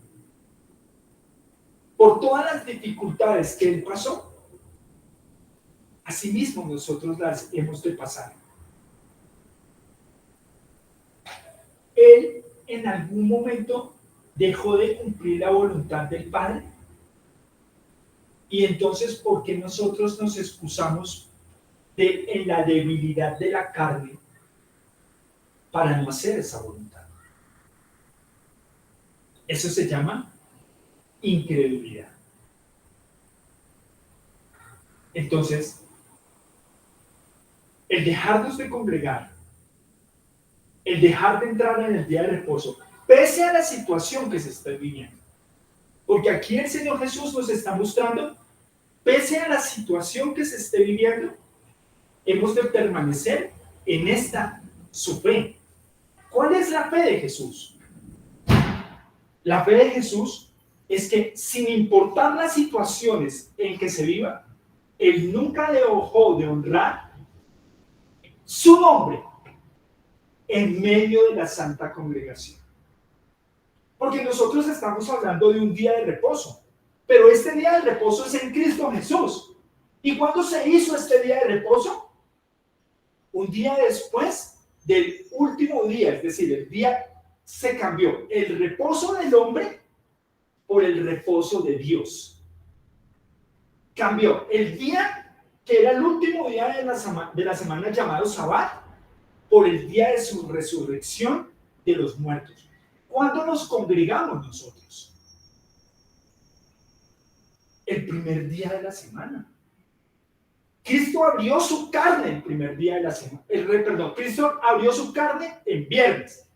S2: por todas las dificultades que él pasó, asimismo nosotros las hemos de pasar. Él en algún momento dejó de cumplir la voluntad del Padre. Y entonces, ¿por qué nosotros nos excusamos en la debilidad de la carne para no hacer esa voluntad? Eso se llama incredulidad. Entonces, el dejarnos de congregar, el dejar de entrar en el día de reposo, pese a la situación que se está viviendo, porque aquí el Señor Jesús nos está mostrando, pese a la situación que se esté viviendo, hemos de permanecer en esta su fe. ¿Cuál es la fe de Jesús? La fe de Jesús es que sin importar las situaciones en que se viva, Él nunca dejó de honrar su nombre en medio de la santa congregación. Porque nosotros estamos hablando de un día de reposo, pero este día de reposo es en Cristo Jesús. ¿Y cuándo se hizo este día de reposo? Un día después del último día, es decir, el día se cambió el reposo del hombre por el reposo de Dios. Cambió el día que era el último día de la semana llamado Sabbat por el día de su resurrección de los muertos. ¿Cuándo nos congregamos nosotros? El primer día de la semana. Cristo abrió su carne el primer día de la semana. Cristo abrió su carne en viernes,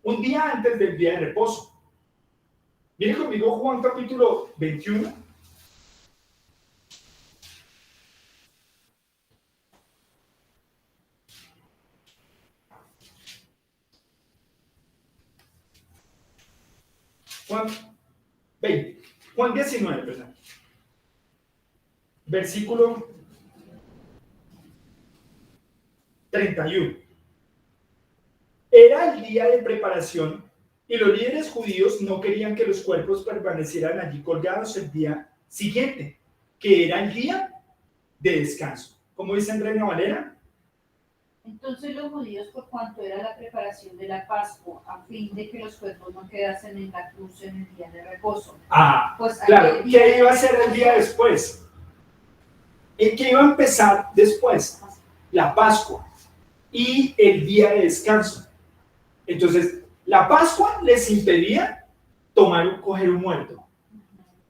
S2: un día antes del día de reposo. Miren conmigo Juan capítulo 21. Juan 20. Juan 19, perdón. Versículo 31. Era el día de preparación y los líderes judíos no querían que los cuerpos permanecieran allí colgados el día siguiente, que era el día de descanso. ¿Cómo dice en Reina Valera?
S3: Entonces los judíos, por cuanto era la preparación de la Pascua, a fin de que los cuerpos no quedasen en la cruz en el día de reposo.
S2: Pues claro, ¿qué iba a ser el día después? ¿En qué iba a empezar después? La Pascua y el día de descanso. Entonces, la Pascua les impedía coger un muerto,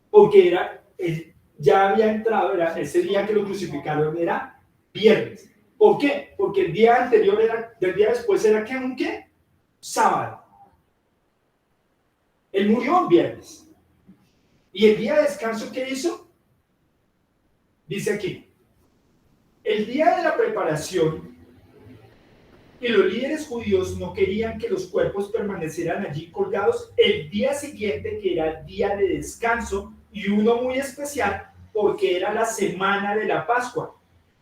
S2: porque ya había entrado, era ese día que lo crucificaron, era viernes. ¿Por qué? Porque el día anterior del día después era ¿un qué? Sábado. Él murió el viernes. ¿Y el día de descanso qué hizo? Dice aquí, el día de la preparación y los líderes judíos no querían que los cuerpos permanecieran allí colgados el día siguiente, que era el día de descanso, y uno muy especial porque era la semana de la Pascua.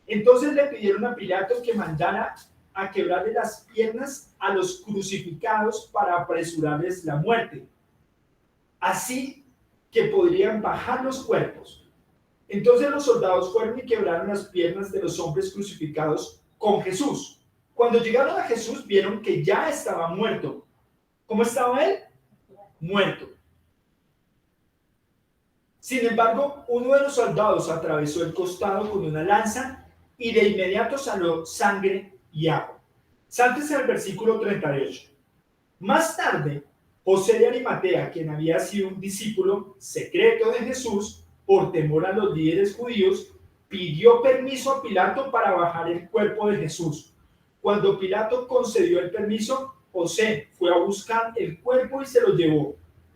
S2: Entonces le pidieron a Pilato que mandara a quebrarle las piernas a los crucificados para apresurarles la muerte, así que podrían bajar los cuerpos. Entonces los soldados fueron y quebraron las piernas de los hombres crucificados con Jesús. Cuando llegaron a Jesús vieron que ya estaba muerto. ¿Cómo estaba él? Muerto. Sin embargo, uno de los soldados atravesó el costado con una lanza y de inmediato salió sangre y agua. Sántese al versículo 38. Más tarde, José de Arimatea, quien había sido un discípulo secreto de Jesús, por temor a los líderes judíos, pidió permiso a Pilato para bajar el cuerpo de Jesús. Cuando Pilato concedió el permiso, José fue a buscar el cuerpo y se lo llevó.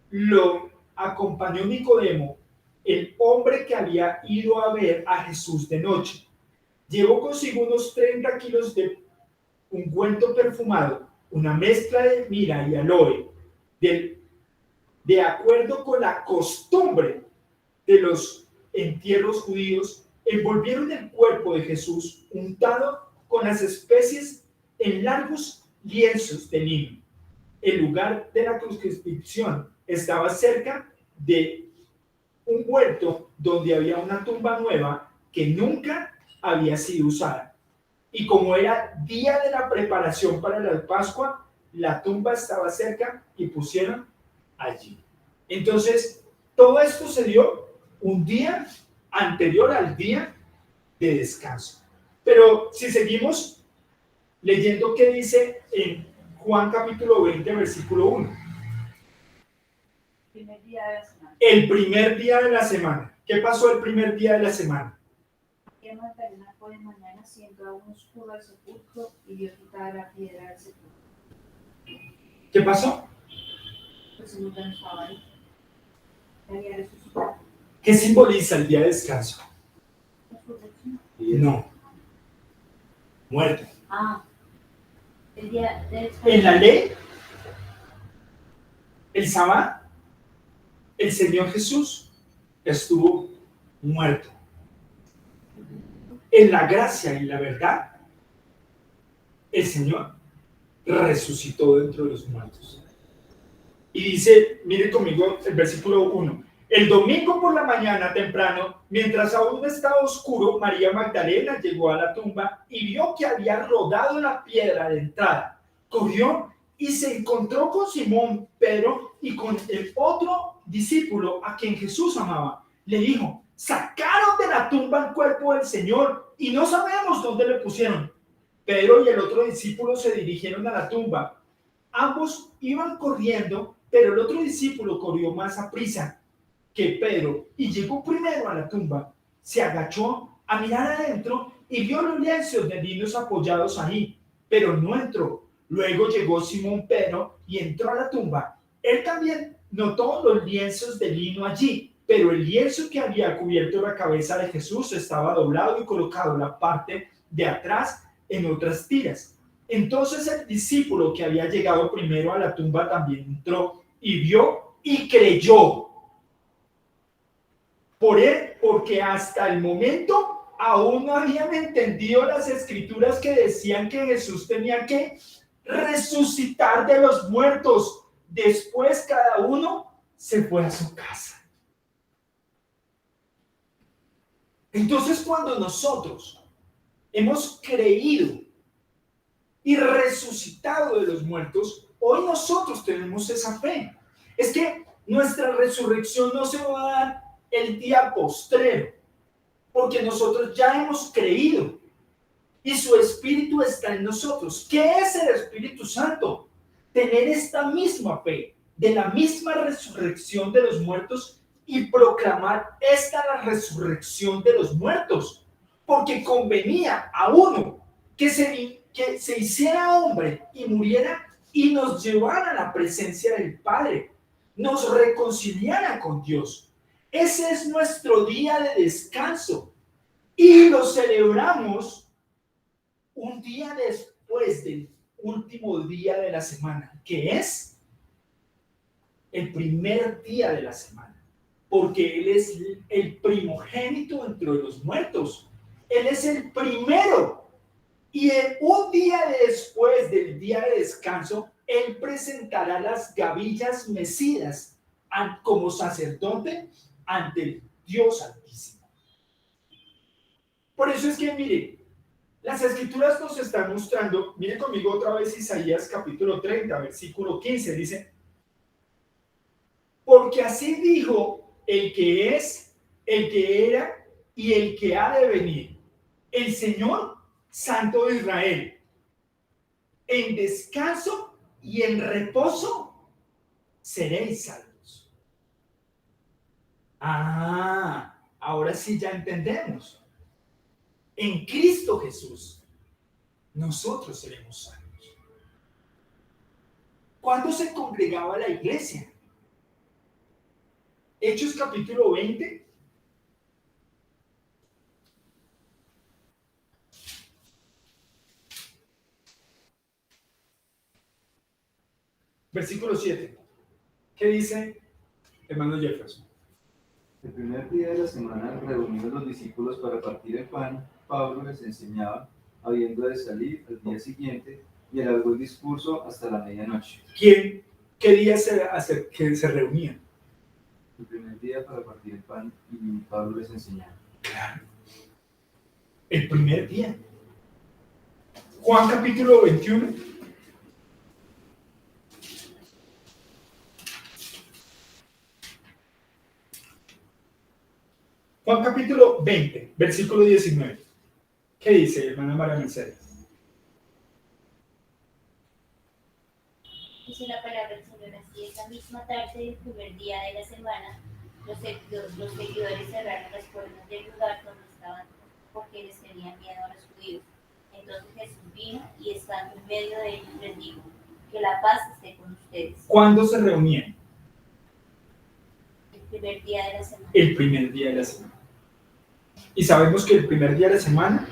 S2: Lo acompañó Nicodemo, el hombre que había ido a ver a Jesús de noche. Llevó consigo unos 30 kilos de ungüento perfumado, una mezcla de mirra y aloe, de acuerdo con la costumbre de los entierros judíos. Envolvieron el cuerpo de Jesús untado con las especies en largos lienzos de lino. El lugar de la crucifixión estaba cerca de un huerto donde había una tumba nueva que nunca había sido usada. Y como era día de la preparación para la Pascua, la tumba estaba cerca y pusieron allí. Entonces, todo esto se dio un día anterior al día de descanso. Pero si seguimos leyendo qué dice en Juan capítulo 20, versículo 1.
S3: Primer día de la semana.
S2: El primer día de la semana. ¿Qué pasó el primer día de la semana?
S3: María Magdalena fue de mañana siendo aún oscuro al sepulcro y vio quitada la piedra del sepulcro.
S2: ¿Qué pasó?
S3: Pues el lugar no estaba ahí. Había resucitado.
S2: ¿Qué simboliza el día de descanso?
S3: Resurrección.
S2: No. Muerte.
S3: El día de descanso.
S2: En la ley, el sábado, el Señor Jesús estuvo muerto. En la gracia y la verdad, el Señor resucitó dentro de los muertos. Y dice, mire conmigo el versículo 1. El domingo por la mañana temprano, mientras aún estaba oscuro, María Magdalena llegó a la tumba y vio que había rodado la piedra de entrada. Corrió y se encontró con Simón, Pedro y con el otro discípulo a quien Jesús amaba. Le dijo, sacaron de la tumba el cuerpo del Señor y no sabemos dónde le pusieron. Pedro y el otro discípulo se dirigieron a la tumba. Ambos iban corriendo, pero el otro discípulo corrió más aprisa que Pedro y llegó primero a la tumba. Se agachó a mirar adentro y vio los lienzos de lino apoyados ahí, pero no entró. Luego llegó Simón Pedro y entró a la tumba. Él también notó los lienzos de lino allí, pero el lienzo que había cubierto la cabeza de Jesús estaba doblado y colocado en la parte de atrás en otras tiras. Entonces el discípulo que había llegado primero a la tumba también entró y vio y creyó. Por él, porque hasta el momento aún no habían entendido las escrituras que decían que Jesús tenía que resucitar de los muertos. Después cada uno se fue a su casa. Entonces cuando nosotros hemos creído y resucitado de los muertos, hoy nosotros tenemos esa fe. Es que nuestra resurrección no se va a dar el día postrero, porque nosotros ya hemos creído y su Espíritu está en nosotros. ¿Qué es el Espíritu Santo? Tener esta misma fe de la misma resurrección de los muertos y proclamar esta la resurrección de los muertos, porque convenía a uno que se hiciera hombre y muriera y nos llevara a la presencia del Padre, nos reconciliara con Dios. Ese es nuestro día de descanso y lo celebramos un día después del último día de la semana, que es el primer día de la semana, porque Él es el primogénito entre los muertos. Él es el primero. Y un día después del día de descanso, Él presentará las gavillas mecidas como sacerdote ante el Dios Altísimo. Por eso es que, mire, las Escrituras nos están mostrando, mire conmigo otra vez Isaías capítulo 30, versículo 15, dice, porque así dijo el que es, el que era y el que ha de venir, el Señor Santo de Israel. En descanso y en reposo seréis salvos. Ahora sí ya entendemos. En Cristo Jesús, nosotros seremos salvos. ¿Cuándo se congregaba la iglesia? Hechos capítulo 20. Versículo 7. ¿Qué dice hermano Jefferson?
S5: El primer día de la semana, reunidos los discípulos para partir el pan, Pablo les enseñaba, habiendo de salir al día siguiente, y alargó el discurso hasta la medianoche.
S2: ¿Qué día que se reunían?
S5: El primer día para partir el pan y Pablo les enseñaba.
S2: Claro. El primer día. Juan capítulo 21. Juan capítulo 20, versículo 19. ¿Qué dice, hermana María Mercedes?
S6: Dice la palabra del Señor así: esa misma tarde del primer día de la semana, los seguidores cerraron las puertas del lugar donde estaban porque les tenían miedo a los judíos. Entonces Jesús vino y estando en medio de ellos les dijo: que la paz esté con ustedes.
S2: ¿Cuándo se reunían?
S6: El primer día de la semana.
S2: El primer día de la semana. Y sabemos que el primer día de la semana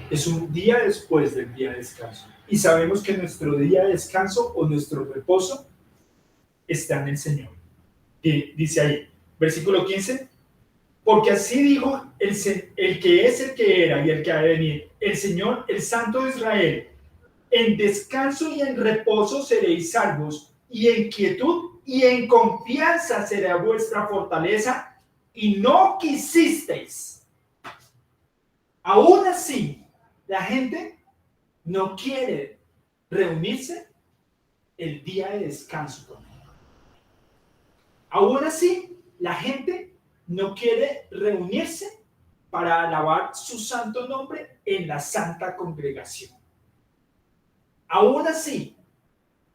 S2: es un día después del día de descanso. Y sabemos que nuestro día de descanso o nuestro reposo está en el Señor. Y dice ahí, versículo 15, porque así dijo el que es, el que era y el que ha de venir, el Señor, el Santo de Israel: en descanso y en reposo seréis salvos, y en quietud y en confianza será vuestra fortaleza, y no quisisteis. Aún así, la gente no quiere reunirse el día de descanso con él. Aún así, la gente no quiere reunirse para alabar su santo nombre en la santa congregación. Aún así,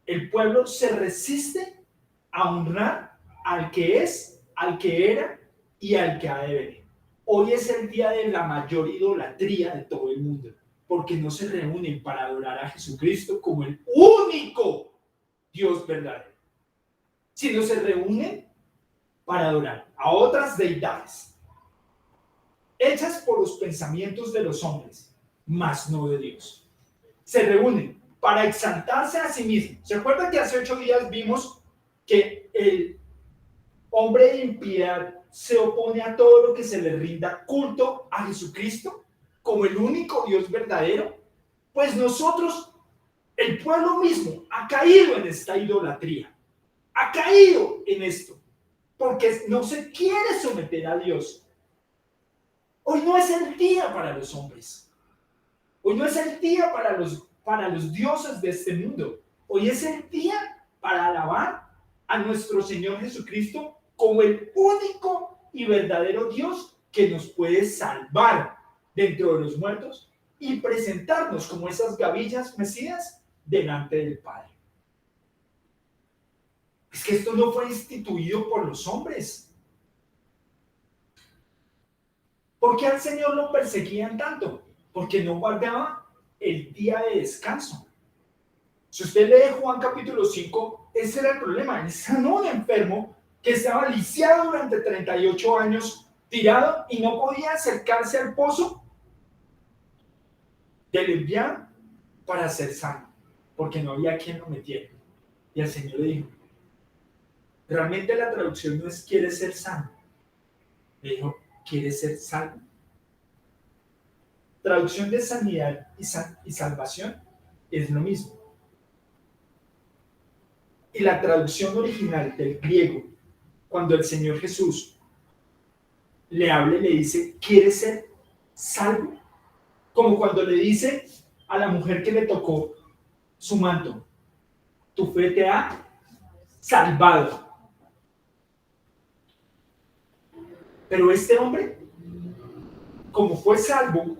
S2: el pueblo se resiste a honrar al que es, al que era y al que ha de venir. Hoy es el día de la mayor idolatría de todo el mundo, porque no se reúnen para adorar a Jesucristo como el único Dios verdadero, sino se reúnen para adorar a otras deidades, hechas por los pensamientos de los hombres, mas no de Dios. Se reúnen para exaltarse a sí mismos. ¿Se acuerdan que hace 8 días vimos que el hombre de impiedad se opone a todo lo que se le rinda culto a Jesucristo como el único Dios verdadero? Pues nosotros, el pueblo mismo, ha caído en esta idolatría, ha caído en esto, porque no se quiere someter a Dios. Hoy no es el día para los hombres, hoy no es el día para los dioses de este mundo, hoy es el día para alabar a nuestro Señor Jesucristo como el único y verdadero Dios que nos puede salvar dentro de los muertos y presentarnos como esas gavillas mecidas delante del Padre. Es que esto no fue instituido por los hombres. ¿Por qué al Señor lo perseguían tanto? Porque no guardaba el día de descanso. Si usted lee Juan capítulo 5, ese era el problema. Él sanó a un enfermo que estaba lisiado durante 38 años, tirado, y no podía acercarse al pozo del enviado para ser sano, porque no había quien lo metiera. Y el Señor le dijo, realmente la traducción no es quiere ser sano, le dijo, quiere ser salvo. Traducción de sanidad y salvación es lo mismo. Y la traducción original del griego, cuando el Señor Jesús le habla y le dice, ¿quieres ser salvo? Como cuando le dice a la mujer que le tocó su manto, tu fe te ha salvado. Pero este hombre, como fue salvo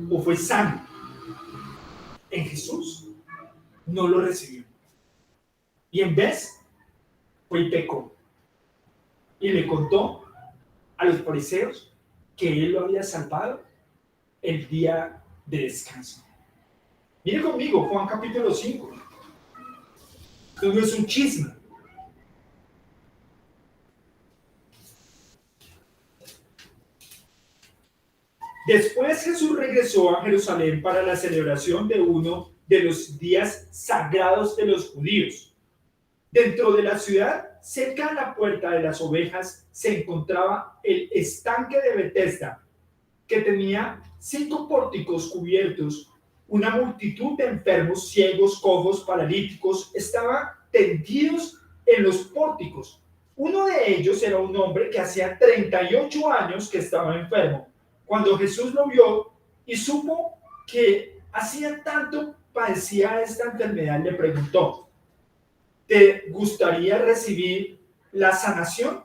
S2: o fue sano en Jesús, no lo recibió. Y en vez, fue y pecó. Y le contó a los fariseos que él lo había salvado el día de descanso. Mire conmigo, Juan capítulo 5. Esto no es un chisme. Después Jesús regresó a Jerusalén para la celebración de uno de los días sagrados de los judíos. Dentro de la ciudad, cerca de la puerta de las ovejas, se encontraba el estanque de Betesda, que tenía 5 pórticos cubiertos. Una multitud de enfermos, ciegos, cojos, paralíticos estaban tendidos en los pórticos. Uno de ellos era un hombre que hacía 38 años que estaba enfermo. Cuando Jesús lo vio y supo que hacía tanto padecía esta enfermedad, le preguntó: ¿te gustaría recibir la sanación?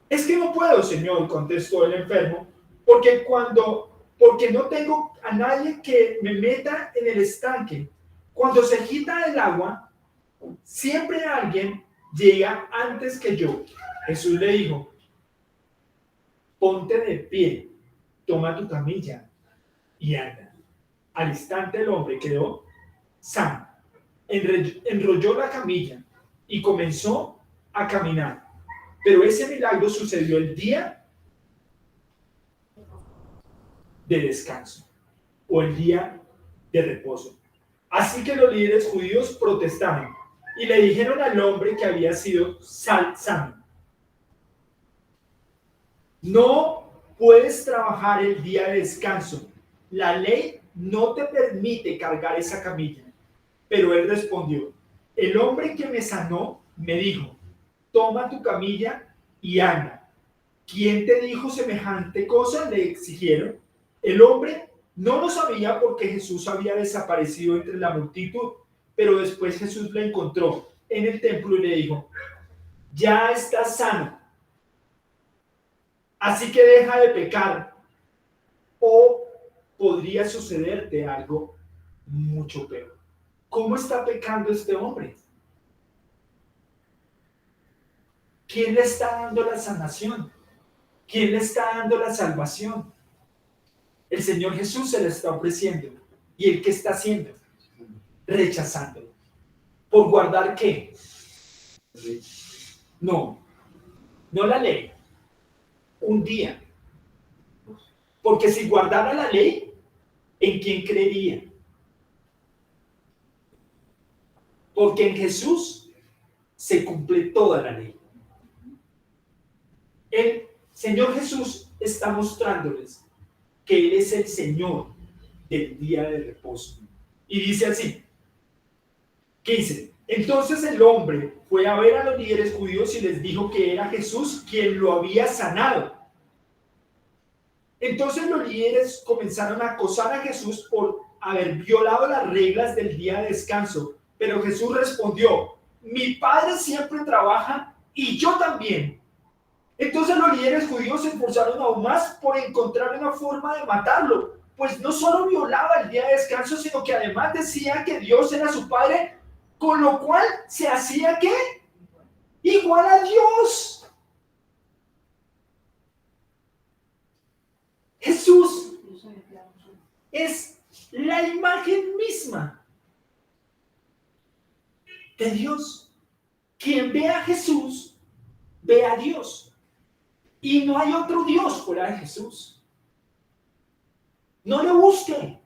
S2: Es que no puedo, Señor, contestó el enfermo, porque no tengo a nadie que me meta en el estanque. Cuando se agita el agua, siempre alguien llega antes que yo. Jesús le dijo: ponte de pie, toma tu camilla y anda. Al instante el hombre quedó sano, enrolló la camilla y comenzó a caminar. Pero ese milagro sucedió el día de descanso o el día de reposo. Así que los líderes judíos protestaron y le dijeron al hombre que había sido sano: no puedes trabajar el día de descanso. La ley no te permite cargar esa camilla. Pero él respondió: el hombre que me sanó me dijo, toma tu camilla y anda. ¿Quién te dijo semejante cosa?, le exigieron. El hombre no lo sabía porque Jesús había desaparecido entre la multitud, pero después Jesús lo encontró en el templo y le dijo: ya estás sano, así que deja de pecar, o podría sucederte algo mucho peor. ¿Cómo está pecando este hombre? ¿Quién le está dando la sanación? ¿Quién le está dando la salvación? El Señor Jesús se le está ofreciendo. ¿Y él qué está haciendo? Rechazándolo. ¿Por guardar qué? No la ley. Un día. Porque si guardara la ley, ¿en quién creería? Porque en Jesús se cumple toda la ley. El Señor Jesús está mostrándoles que Él es el Señor del día de reposo. Y dice así, entonces el hombre fue a ver a los líderes judíos y les dijo que era Jesús quien lo había sanado. Entonces los líderes comenzaron a acosar a Jesús por haber violado las reglas del día de descanso. Pero Jesús respondió: mi Padre siempre trabaja y yo también. Entonces los líderes judíos se esforzaron aún más por encontrar una forma de matarlo, pues no solo violaba el día de descanso, sino que además decía que Dios era su Padre, con lo cual se hacía ¿qué? Igual a Dios. Jesús es la imagen misma de Dios. Quien ve a Jesús, ve a Dios. Y no hay otro Dios fuera de Jesús. No lo busque.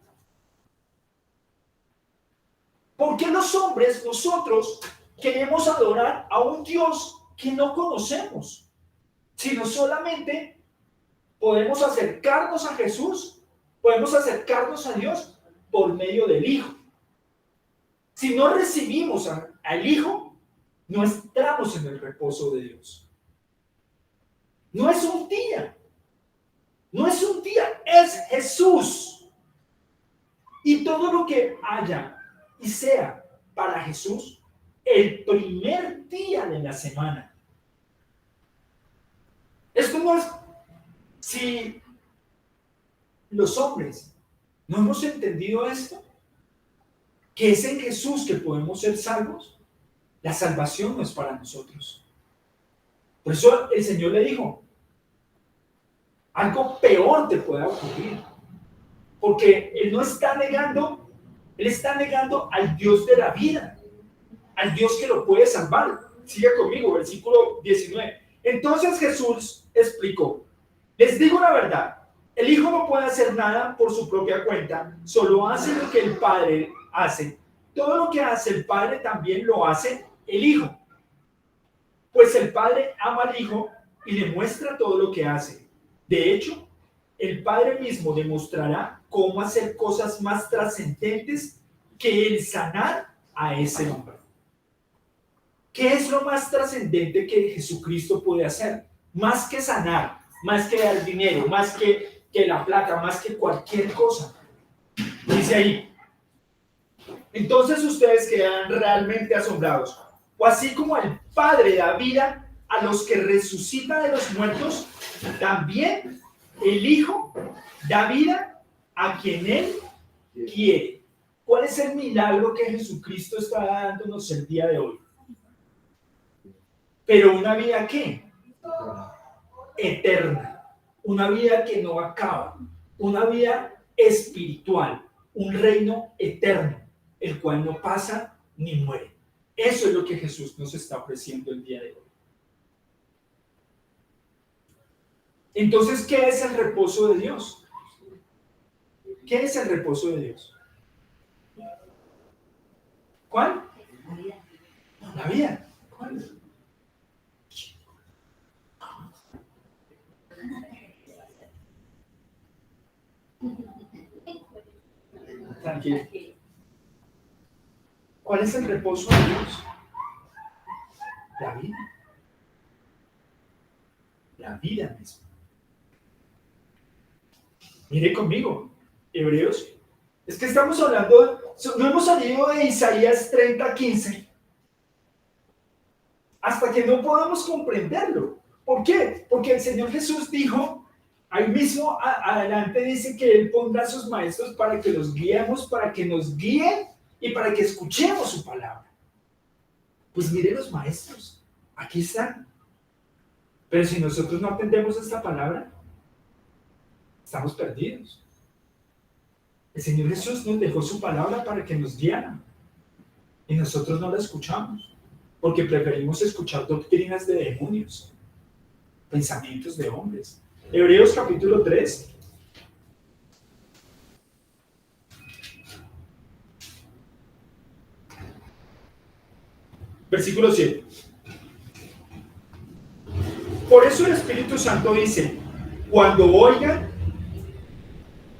S2: Porque los hombres, nosotros, queremos adorar a un Dios que no conocemos, sino solamente podemos acercarnos a Jesús, podemos acercarnos a Dios por medio del Hijo. Si no recibimos al Hijo, no entramos en el reposo de Dios. No es un día, es Jesús. Y todo lo que haya y sea para Jesús, el primer día de la semana. Esto no es, si los hombres no hemos entendido esto, que es en Jesús que podemos ser salvos, la salvación no es para nosotros. Por eso el Señor le dijo: algo peor te puede ocurrir. Porque Él no está negando, Él está negando al Dios de la vida, al Dios que lo puede salvar. Sigue conmigo, versículo 19. Entonces Jesús explicó: les digo la verdad, el Hijo no puede hacer nada por su propia cuenta, solo hace lo que el Padre hace. Todo lo que hace el Padre también lo hace el Hijo. Pues el Padre ama al Hijo y le muestra todo lo que hace. De hecho, el Padre mismo demostrará cómo hacer cosas más trascendentes que el sanar a ese hombre. ¿Qué es lo más trascendente que Jesucristo puede hacer? Más que sanar, más que dar dinero, más que la plata, más que cualquier cosa. Dice ahí, entonces ustedes quedan realmente asombrados. O así como el Padre da vida a los que resucita de los muertos, también el Hijo da vida a quien Él quiere. ¿Cuál es el milagro que Jesucristo está dándonos el día de hoy? Pero una vida ¿qué? Eterna. Una vida que no acaba. Una vida espiritual. Un reino eterno, el cual no pasa ni muere. Eso es lo que Jesús nos está ofreciendo el día de hoy. Entonces, ¿qué es el reposo de Dios? ¿Qué es el reposo de Dios? ¿Cuál? La vida. ¿Cuál? Tranquilo. ¿Cuál es el reposo de Dios? La vida. La vida misma. Mire conmigo, Hebreos. Es que estamos hablando, no hemos salido de Isaías 30:15 hasta que no podamos comprenderlo. ¿Por qué? Porque el Señor Jesús dijo, ahí mismo adelante dice que Él pondrá a sus maestros para que los guiemos, para que nos guíen y para que escuchemos su palabra. Pues mire los maestros, aquí están. Pero si nosotros no atendemos esta palabra, estamos perdidos. El Señor Jesús nos dejó su palabra para que nos guiara y nosotros no la escuchamos porque preferimos escuchar doctrinas de demonios, pensamientos de hombres. Hebreos capítulo 3. Versículo 7. Por eso el Espíritu Santo dice, cuando oigan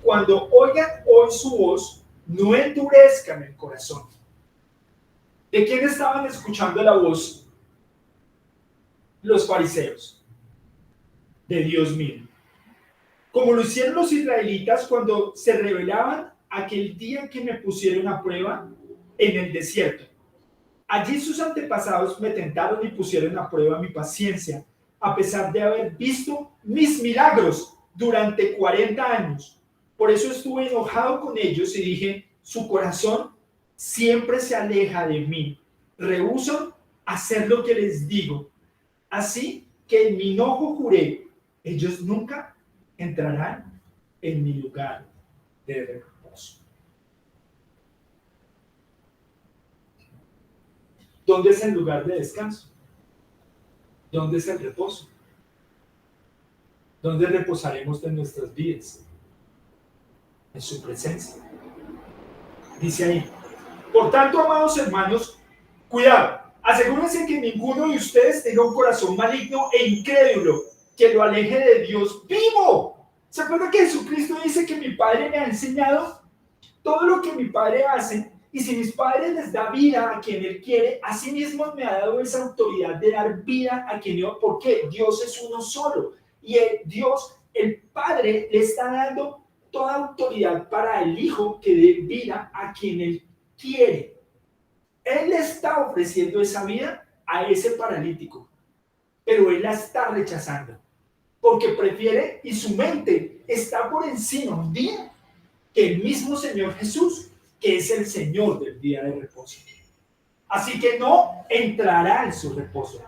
S2: hoy su voz, no endurezcan el corazón. ¿De quién estaban escuchando la voz? Los fariseos. De Dios mismo. Como lo hicieron los israelitas cuando se rebelaban aquel día que me pusieron a prueba en el desierto. Allí sus antepasados me tentaron y pusieron a prueba mi paciencia, a pesar de haber visto mis milagros durante 40 años. Por eso estuve enojado con ellos y dije, su corazón siempre se aleja de mí. Rehúsan hacer lo que les digo. Así que en mi enojo juré, ellos nunca entrarán en mi lugar de reposo. ¿Dónde es el lugar de descanso? ¿Dónde es el reposo? ¿Dónde reposaremos de nuestras vidas? En su presencia. Dice ahí, por tanto, amados hermanos, cuidado, asegúrense que ninguno de ustedes tenga un corazón maligno e incrédulo que lo aleje de Dios vivo. ¿Se acuerdan que Jesucristo dice que mi Padre me ha enseñado todo lo que mi Padre hace? Y si mis padres les da vida a quien Él quiere, así mismo me ha dado esa autoridad de dar vida a quien yo, porque Dios es uno solo. Y Dios, el Padre, le está dando toda autoridad para el Hijo que dé vida a quien Él quiere. Él le está ofreciendo esa vida a ese paralítico, pero Él la está rechazando, porque prefiere, y su mente está por encima un día que el mismo Señor Jesús, que es el Señor del día de reposo. Así que no entrará en su reposo.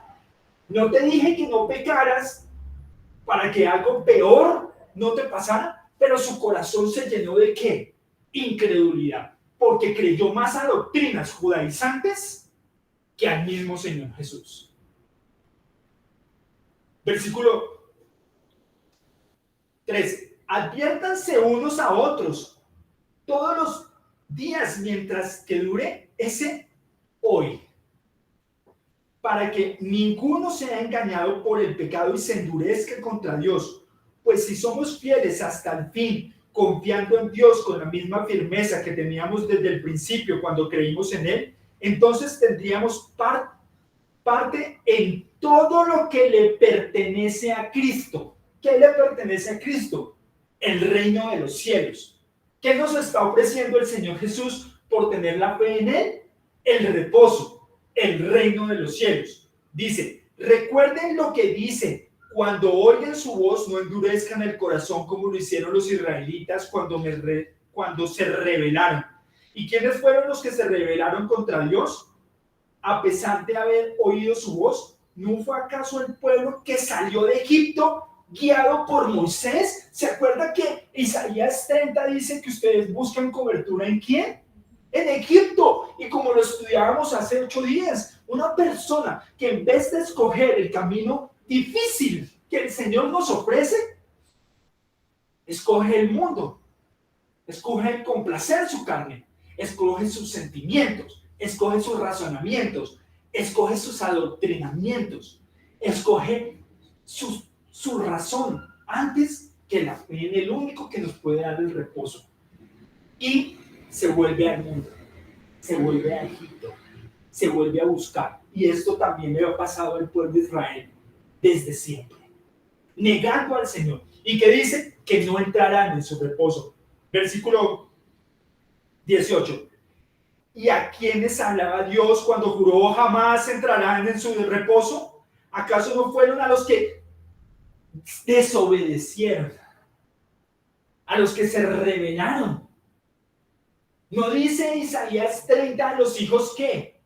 S2: No te dije que no pecaras para que algo peor no te pasara, pero su corazón se llenó de ¿qué? Incredulidad, porque creyó más a doctrinas judaizantes que al mismo Señor Jesús. Versículo 13. Adviértanse unos a otros todos los días mientras que dure ese hoy, para que ninguno sea engañado por el pecado y se endurezca contra Dios. Pues si somos fieles hasta el fin, confiando en Dios con la misma firmeza que teníamos desde el principio cuando creímos en Él, entonces tendríamos parte en todo lo que le pertenece a Cristo. ¿Qué le pertenece a Cristo? El reino de los cielos. ¿Qué nos está ofreciendo el Señor Jesús por tener la fe en Él? El reposo, el reino de los cielos. Dice, recuerden lo que dice, cuando oigan su voz no endurezcan el corazón como lo hicieron los israelitas cuando se rebelaron. ¿Y quiénes fueron los que se rebelaron contra Dios? A pesar de haber oído su voz, ¿no fue acaso el pueblo que salió de Egipto guiado por Moisés? ¿Se acuerda que Isaías 30 dice que ustedes buscan cobertura en quién? En Egipto. Y como lo estudiábamos hace 8 días, una persona que en vez de escoger el camino difícil que el Señor nos ofrece, escoge el mundo, escoge complacer su carne, escoge sus sentimientos, escoge sus razonamientos, escoge sus adoctrinamientos, escoge su razón antes que la fe en el único que nos puede dar el reposo. Y se vuelve al mundo, se vuelve a Egipto, se vuelve a buscar. Y esto también le ha pasado al pueblo de Israel desde siempre, negando al Señor. Y que dice que no entrarán en su reposo. Versículo 18. ¿Y a quiénes hablaba Dios cuando juró jamás entrarán en su reposo? ¿Acaso no fueron a los que desobedecieron? A los que se rebelaron. ¿No dice Isaías 30 a los hijos qué?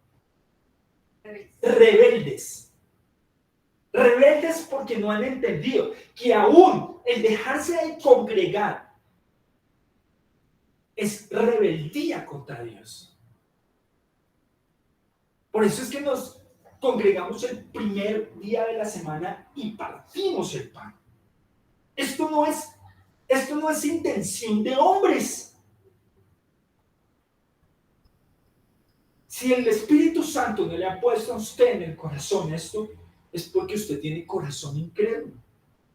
S2: Rebeldes. Rebeldes porque no han entendido que aún el dejarse de congregar es rebeldía contra Dios. Por eso es que nos congregamos el primer día de la semana y partimos el pan. Esto no es intención de hombres. Si el Espíritu Santo no le ha puesto a usted en el corazón esto, es porque usted tiene corazón incrédulo.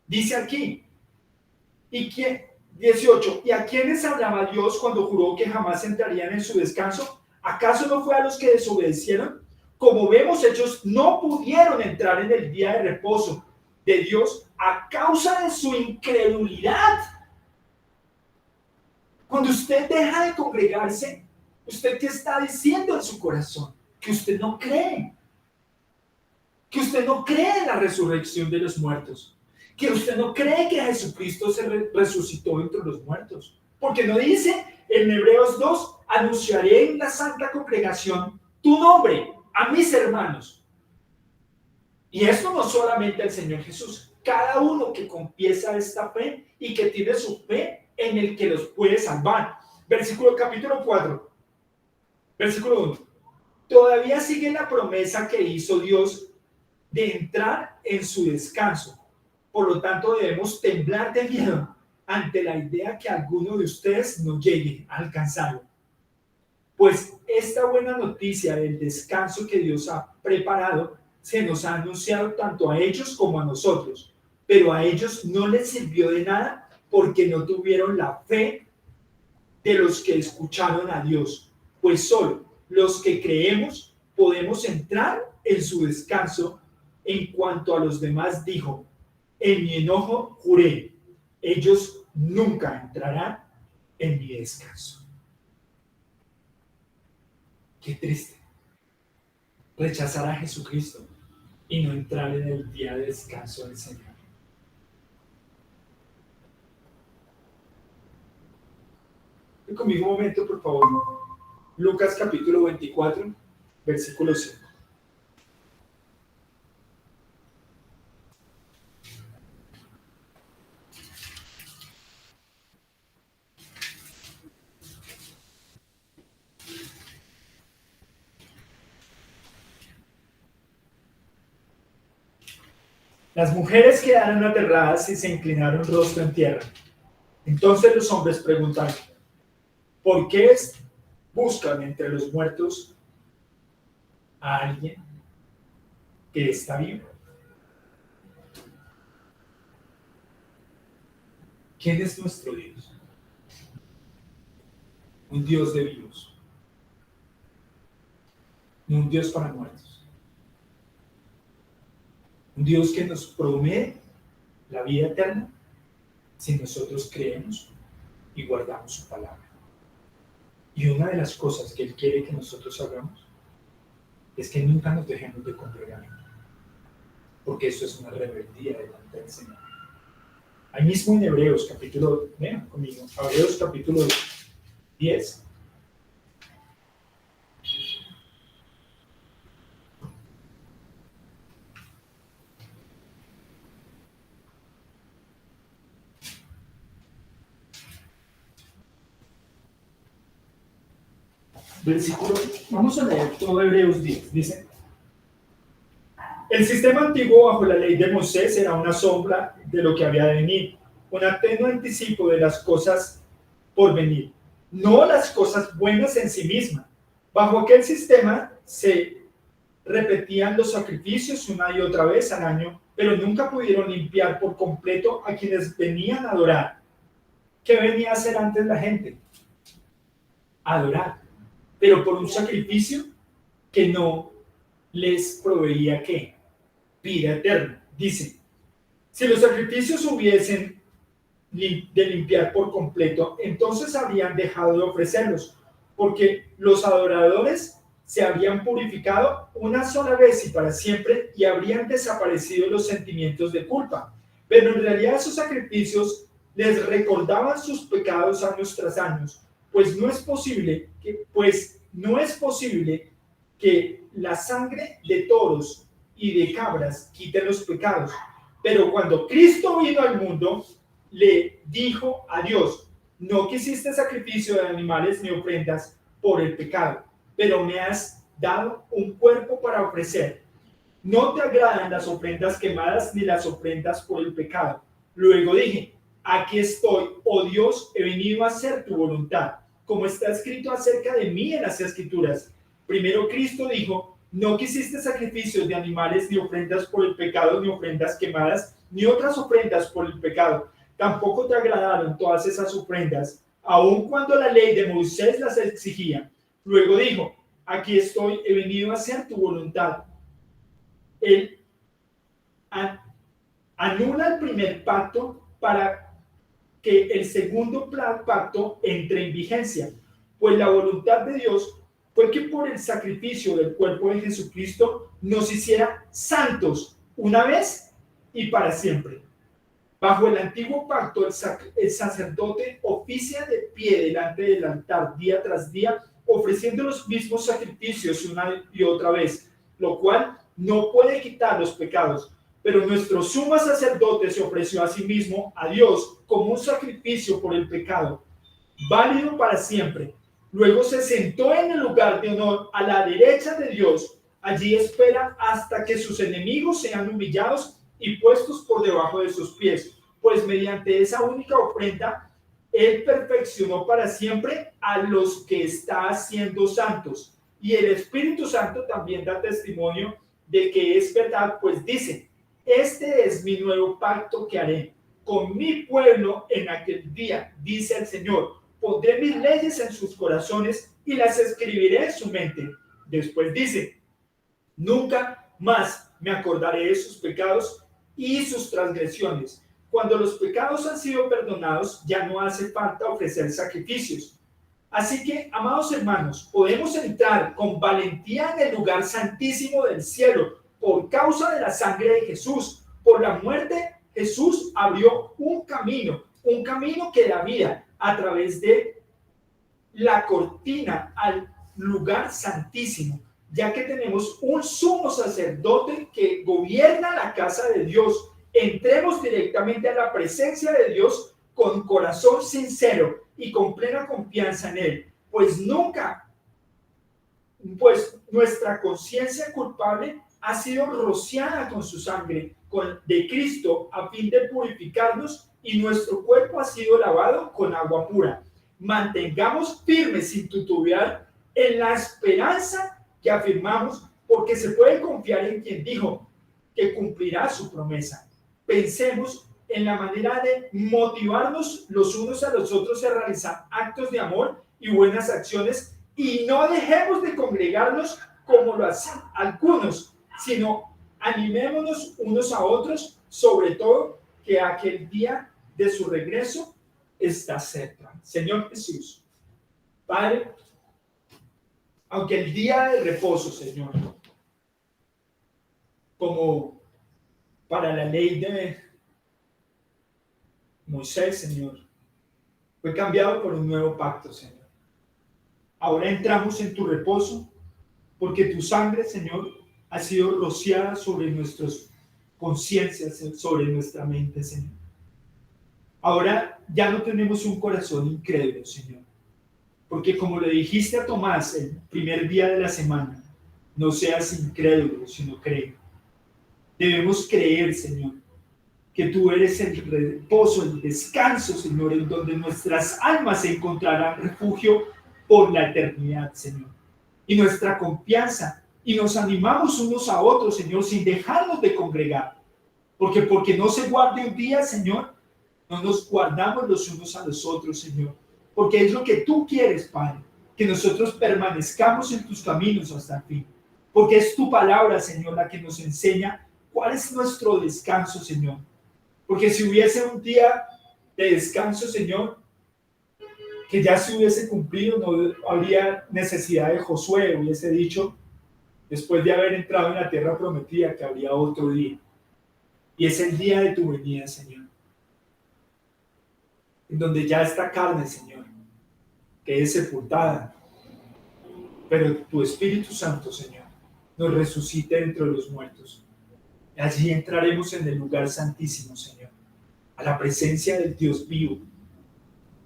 S2: Dice aquí, 18, ¿y a quiénes hablaba Dios cuando juró que jamás entrarían en su descanso? ¿Acaso no fue a los que desobedecieron? Como vemos, ellos no pudieron entrar en el día de reposo de Dios a causa de su incredulidad. Cuando usted deja de congregarse, ¿usted qué está diciendo en su corazón? Que usted no cree. Que usted no cree en la resurrección de los muertos. Que usted no cree que Jesucristo se resucitó entre los muertos. Porque no dice en Hebreos 2, anunciaré en la santa congregación tu nombre a mis hermanos. Y esto no solamente al Señor Jesús. Cada uno que confiesa esta fe y que tiene su fe en el que los puede salvar. Capítulo 4, versículo 1. Todavía sigue la promesa que hizo Dios de entrar en su descanso. Por lo tanto, debemos temblar de miedo ante la idea que alguno de ustedes no llegue a alcanzarlo. Pues esta buena noticia del descanso que Dios ha preparado se nos ha anunciado tanto a ellos como a nosotros, pero a ellos no les sirvió de nada porque no tuvieron la fe de los que escucharon a Dios, pues solo los que creemos podemos entrar en su descanso. En cuanto a los demás dijo, en mi enojo juré, ellos nunca entrarán en mi descanso. Qué triste rechazar a Jesucristo y no entrar en el día de descanso del Señor. Ven conmigo un momento, por favor. Lucas capítulo 24, versículo 5. Las mujeres quedaron aterradas y se inclinaron rostro en tierra. Entonces los hombres preguntaron, ¿por qué buscan entre los muertos a alguien que está vivo? ¿Quién es nuestro Dios? Un Dios de vivos, no un Dios para muertos. Un Dios que nos promete la vida eterna si nosotros creemos y guardamos su palabra. Y una de las cosas que Él quiere que nosotros hagamos es que nunca nos dejemos de congregar, porque eso es una rebeldía delante del Señor. Ahí mismo en Hebreos capítulo, vean conmigo, Hebreos capítulo 10. Versículo, vamos a leer todo Hebreos 10, dice: el sistema antiguo bajo la ley de Moisés era una sombra de lo que había de venir, un tenue anticipo de las cosas por venir, no las cosas buenas en sí mismas. Bajo aquel sistema se repetían los sacrificios una y otra vez al año, pero nunca pudieron limpiar por completo a quienes venían a adorar. ¿Qué venía a hacer antes la gente? Adorar, pero por un sacrificio que no les proveía ¿qué? Vida eterna. Dice, si los sacrificios hubiesen de limpiar por completo, entonces habrían dejado de ofrecerlos, porque los adoradores se habrían purificado una sola vez y para siempre, y habrían desaparecido los sentimientos de culpa. Pero en realidad esos sacrificios les recordaban sus pecados años tras años, pues no es posible que la sangre de toros y de cabras quite los pecados. Pero cuando Cristo vino al mundo, le dijo a Dios: no quisiste sacrificio de animales ni ofrendas por el pecado, pero me has dado un cuerpo para ofrecer. No te agradan las ofrendas quemadas ni las ofrendas por el pecado. Luego dije: aquí estoy, oh Dios, he venido a hacer tu voluntad, como está escrito acerca de mí en las Escrituras. Primero Cristo dijo: no quisiste sacrificios de animales ni ofrendas por el pecado, ni ofrendas quemadas, ni otras ofrendas por el pecado. Tampoco te agradaron todas esas ofrendas, aun cuando la ley de Moisés las exigía. Luego dijo: aquí estoy, he venido a hacer tu voluntad. Él anula el primer pacto para que el segundo pacto entre en vigencia, pues la voluntad de Dios fue que por el sacrificio del cuerpo de Jesucristo nos hiciera santos una vez y para siempre. Bajo el antiguo pacto, el sacerdote oficia de pie delante del altar día tras día, ofreciendo los mismos sacrificios una y otra vez, lo cual no puede quitar los pecados. Pero nuestro sumo sacerdote se ofreció a sí mismo a Dios como un sacrificio por el pecado, válido para siempre. Luego se sentó en el lugar de honor a la derecha de Dios. Allí espera hasta que sus enemigos sean humillados y puestos por debajo de sus pies. Pues mediante esa única ofrenda, Él perfeccionó para siempre a los que está haciendo santos. Y el Espíritu Santo también da testimonio de que es verdad, pues dice: este es mi nuevo pacto que haré con mi pueblo en aquel día, dice el Señor. Pondré mis leyes en sus corazones y las escribiré en su mente. Después dice: nunca más me acordaré de sus pecados y sus transgresiones. Cuando los pecados han sido perdonados, ya no hace falta ofrecer sacrificios. Así que, amados hermanos, podemos entrar con valentía en el lugar santísimo del cielo por causa de la sangre de Jesús. Por la muerte, Jesús abrió un camino que da vida a través de la cortina al lugar santísimo, ya que tenemos un sumo sacerdote que gobierna la casa de Dios. Entremos directamente a la presencia de Dios con corazón sincero y con plena confianza en Él, pues nuestra conciencia culpable ha sido rociada con su sangre de Cristo a fin de purificarnos, y nuestro cuerpo ha sido lavado con agua pura. Mantengamos firmes sin titubear en la esperanza que afirmamos, porque se puede confiar en quien dijo que cumplirá su promesa. Pensemos en la manera de motivarnos los unos a los otros a realizar actos de amor y buenas acciones, y no dejemos de congregarnos como lo hacen algunos, sino animémonos unos a otros, sobre todo que aquel día de su regreso está cerca. Señor Jesús, Padre, aunque el día de reposo, Señor, como para la ley de Moisés, Señor, fue cambiado por un nuevo pacto, Señor. Ahora entramos en tu reposo porque tu sangre, Señor, ha sido rociada sobre nuestras conciencias, sobre nuestra mente, Señor. Ahora ya no tenemos un corazón incrédulo, Señor. Porque como le dijiste a Tomás el primer día de la semana, no seas incrédulo, sino cree. Debemos creer, Señor, que tú eres el reposo, el descanso, Señor, en donde nuestras almas encontrarán refugio por la eternidad, Señor. Y nuestra confianza, y nos animamos unos a otros, Señor, sin dejarnos de congregar. Porque no se guarde un día, Señor, no nos guardamos los unos a los otros, Señor. Porque es lo que tú quieres, Padre, que nosotros permanezcamos en tus caminos hasta el fin. Porque es tu palabra, Señor, la que nos enseña cuál es nuestro descanso, Señor. Porque si hubiese un día de descanso, Señor, que ya se hubiese cumplido, no habría necesidad de Josué, hubiese dicho, después de haber entrado en la tierra prometida, que habría otro día. Y es el día de tu venida, Señor. En donde ya esta carne, Señor, que es sepultada, pero tu Espíritu Santo, Señor, nos resucite entre los muertos. Allí entraremos en el lugar santísimo, Señor, a la presencia del Dios vivo.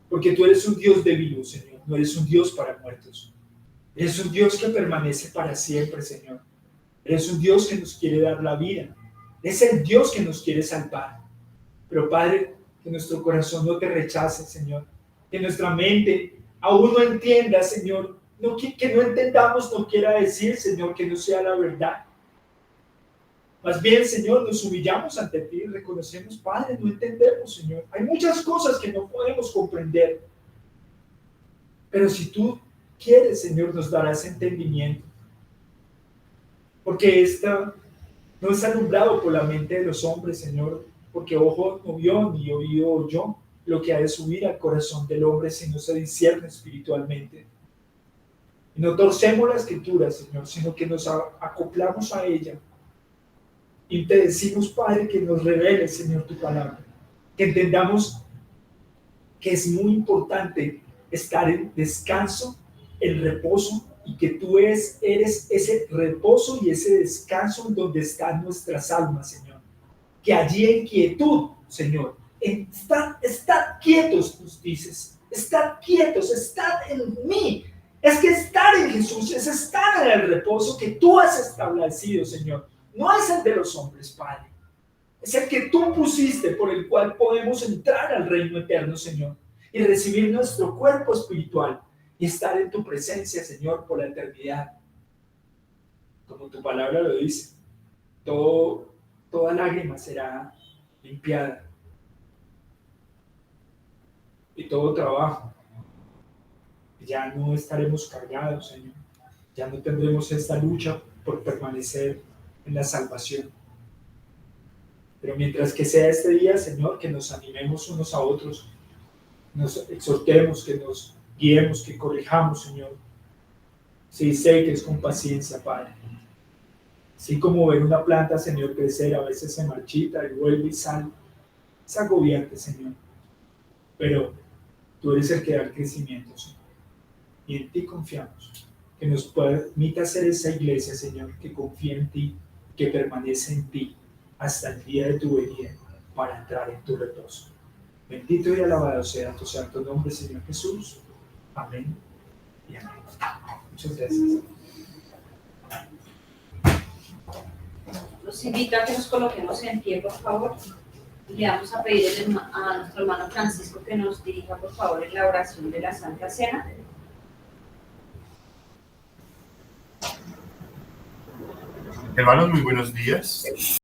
S2: Porque tú eres un Dios de vivos, Señor, no eres un Dios para muertos. Eres un Dios que permanece para siempre, Señor. Eres un Dios que nos quiere dar la vida. Es el Dios que nos quiere salvar. Pero Padre, que nuestro corazón no te rechace, Señor. Que nuestra mente aún no entienda, Señor. Que no entendamos no quiera decir, Señor, que no sea la verdad. Más bien, Señor, nos humillamos ante ti y reconocemos, Padre, no entendemos, Señor. Hay muchas cosas que no podemos comprender. Pero si tú quieres, Señor, nos darás entendimiento. Porque esta no es alumbrado por la mente de los hombres, Señor. Porque ojo no vio ni oído oyó lo que ha de subir al corazón del hombre si no se discierne espiritualmente. Y no torcemos la escritura, Señor, sino que nos acoplamos a ella. Y te decimos, Padre, que nos revele, Señor, tu palabra. Que entendamos que es muy importante estar en descanso, en reposo, y que tú eres ese reposo y ese descanso en donde están nuestras almas, Señor. Que allí en quietud, Señor, estad quietos, nos dices. Estad quietos, estad en mí. Es que estar en Jesús es estar en el reposo que tú has establecido, Señor. No es el de los hombres, Padre. Es el que tú pusiste por el cual podemos entrar al reino eterno, Señor, y recibir nuestro cuerpo espiritual y estar en tu presencia, Señor, por la eternidad. Como tu palabra lo dice, toda lágrima será limpiada y todo trabajo. Ya no estaremos cargados, Señor. Ya no tendremos esta lucha por permanecer en la salvación. Pero mientras que sea este día, Señor, que nos animemos unos a otros, nos exhortemos, que nos guiemos, que corrijamos, Señor. Sí, sé que es con paciencia, Padre. Así como ver una planta, Señor, crecer, a veces se marchita y vuelve y sale. Es agobiante, Señor. Pero tú eres el que da el crecimiento, Señor. Y en ti confiamos. Que nos permita ser esa iglesia, Señor, que confía en ti, que permanece en ti hasta el día de tu venida para entrar en tu reposo. Bendito y alabado sea tu santo nombre, Señor Jesús. Amén y amén. Muchas gracias.
S3: Los invito a que nos coloquemos en pie, por favor. Y le vamos a pedir a nuestro hermano Francisco que nos dirija, por favor, en la oración de la Santa Cena.
S7: Hermanos, muy buenos días.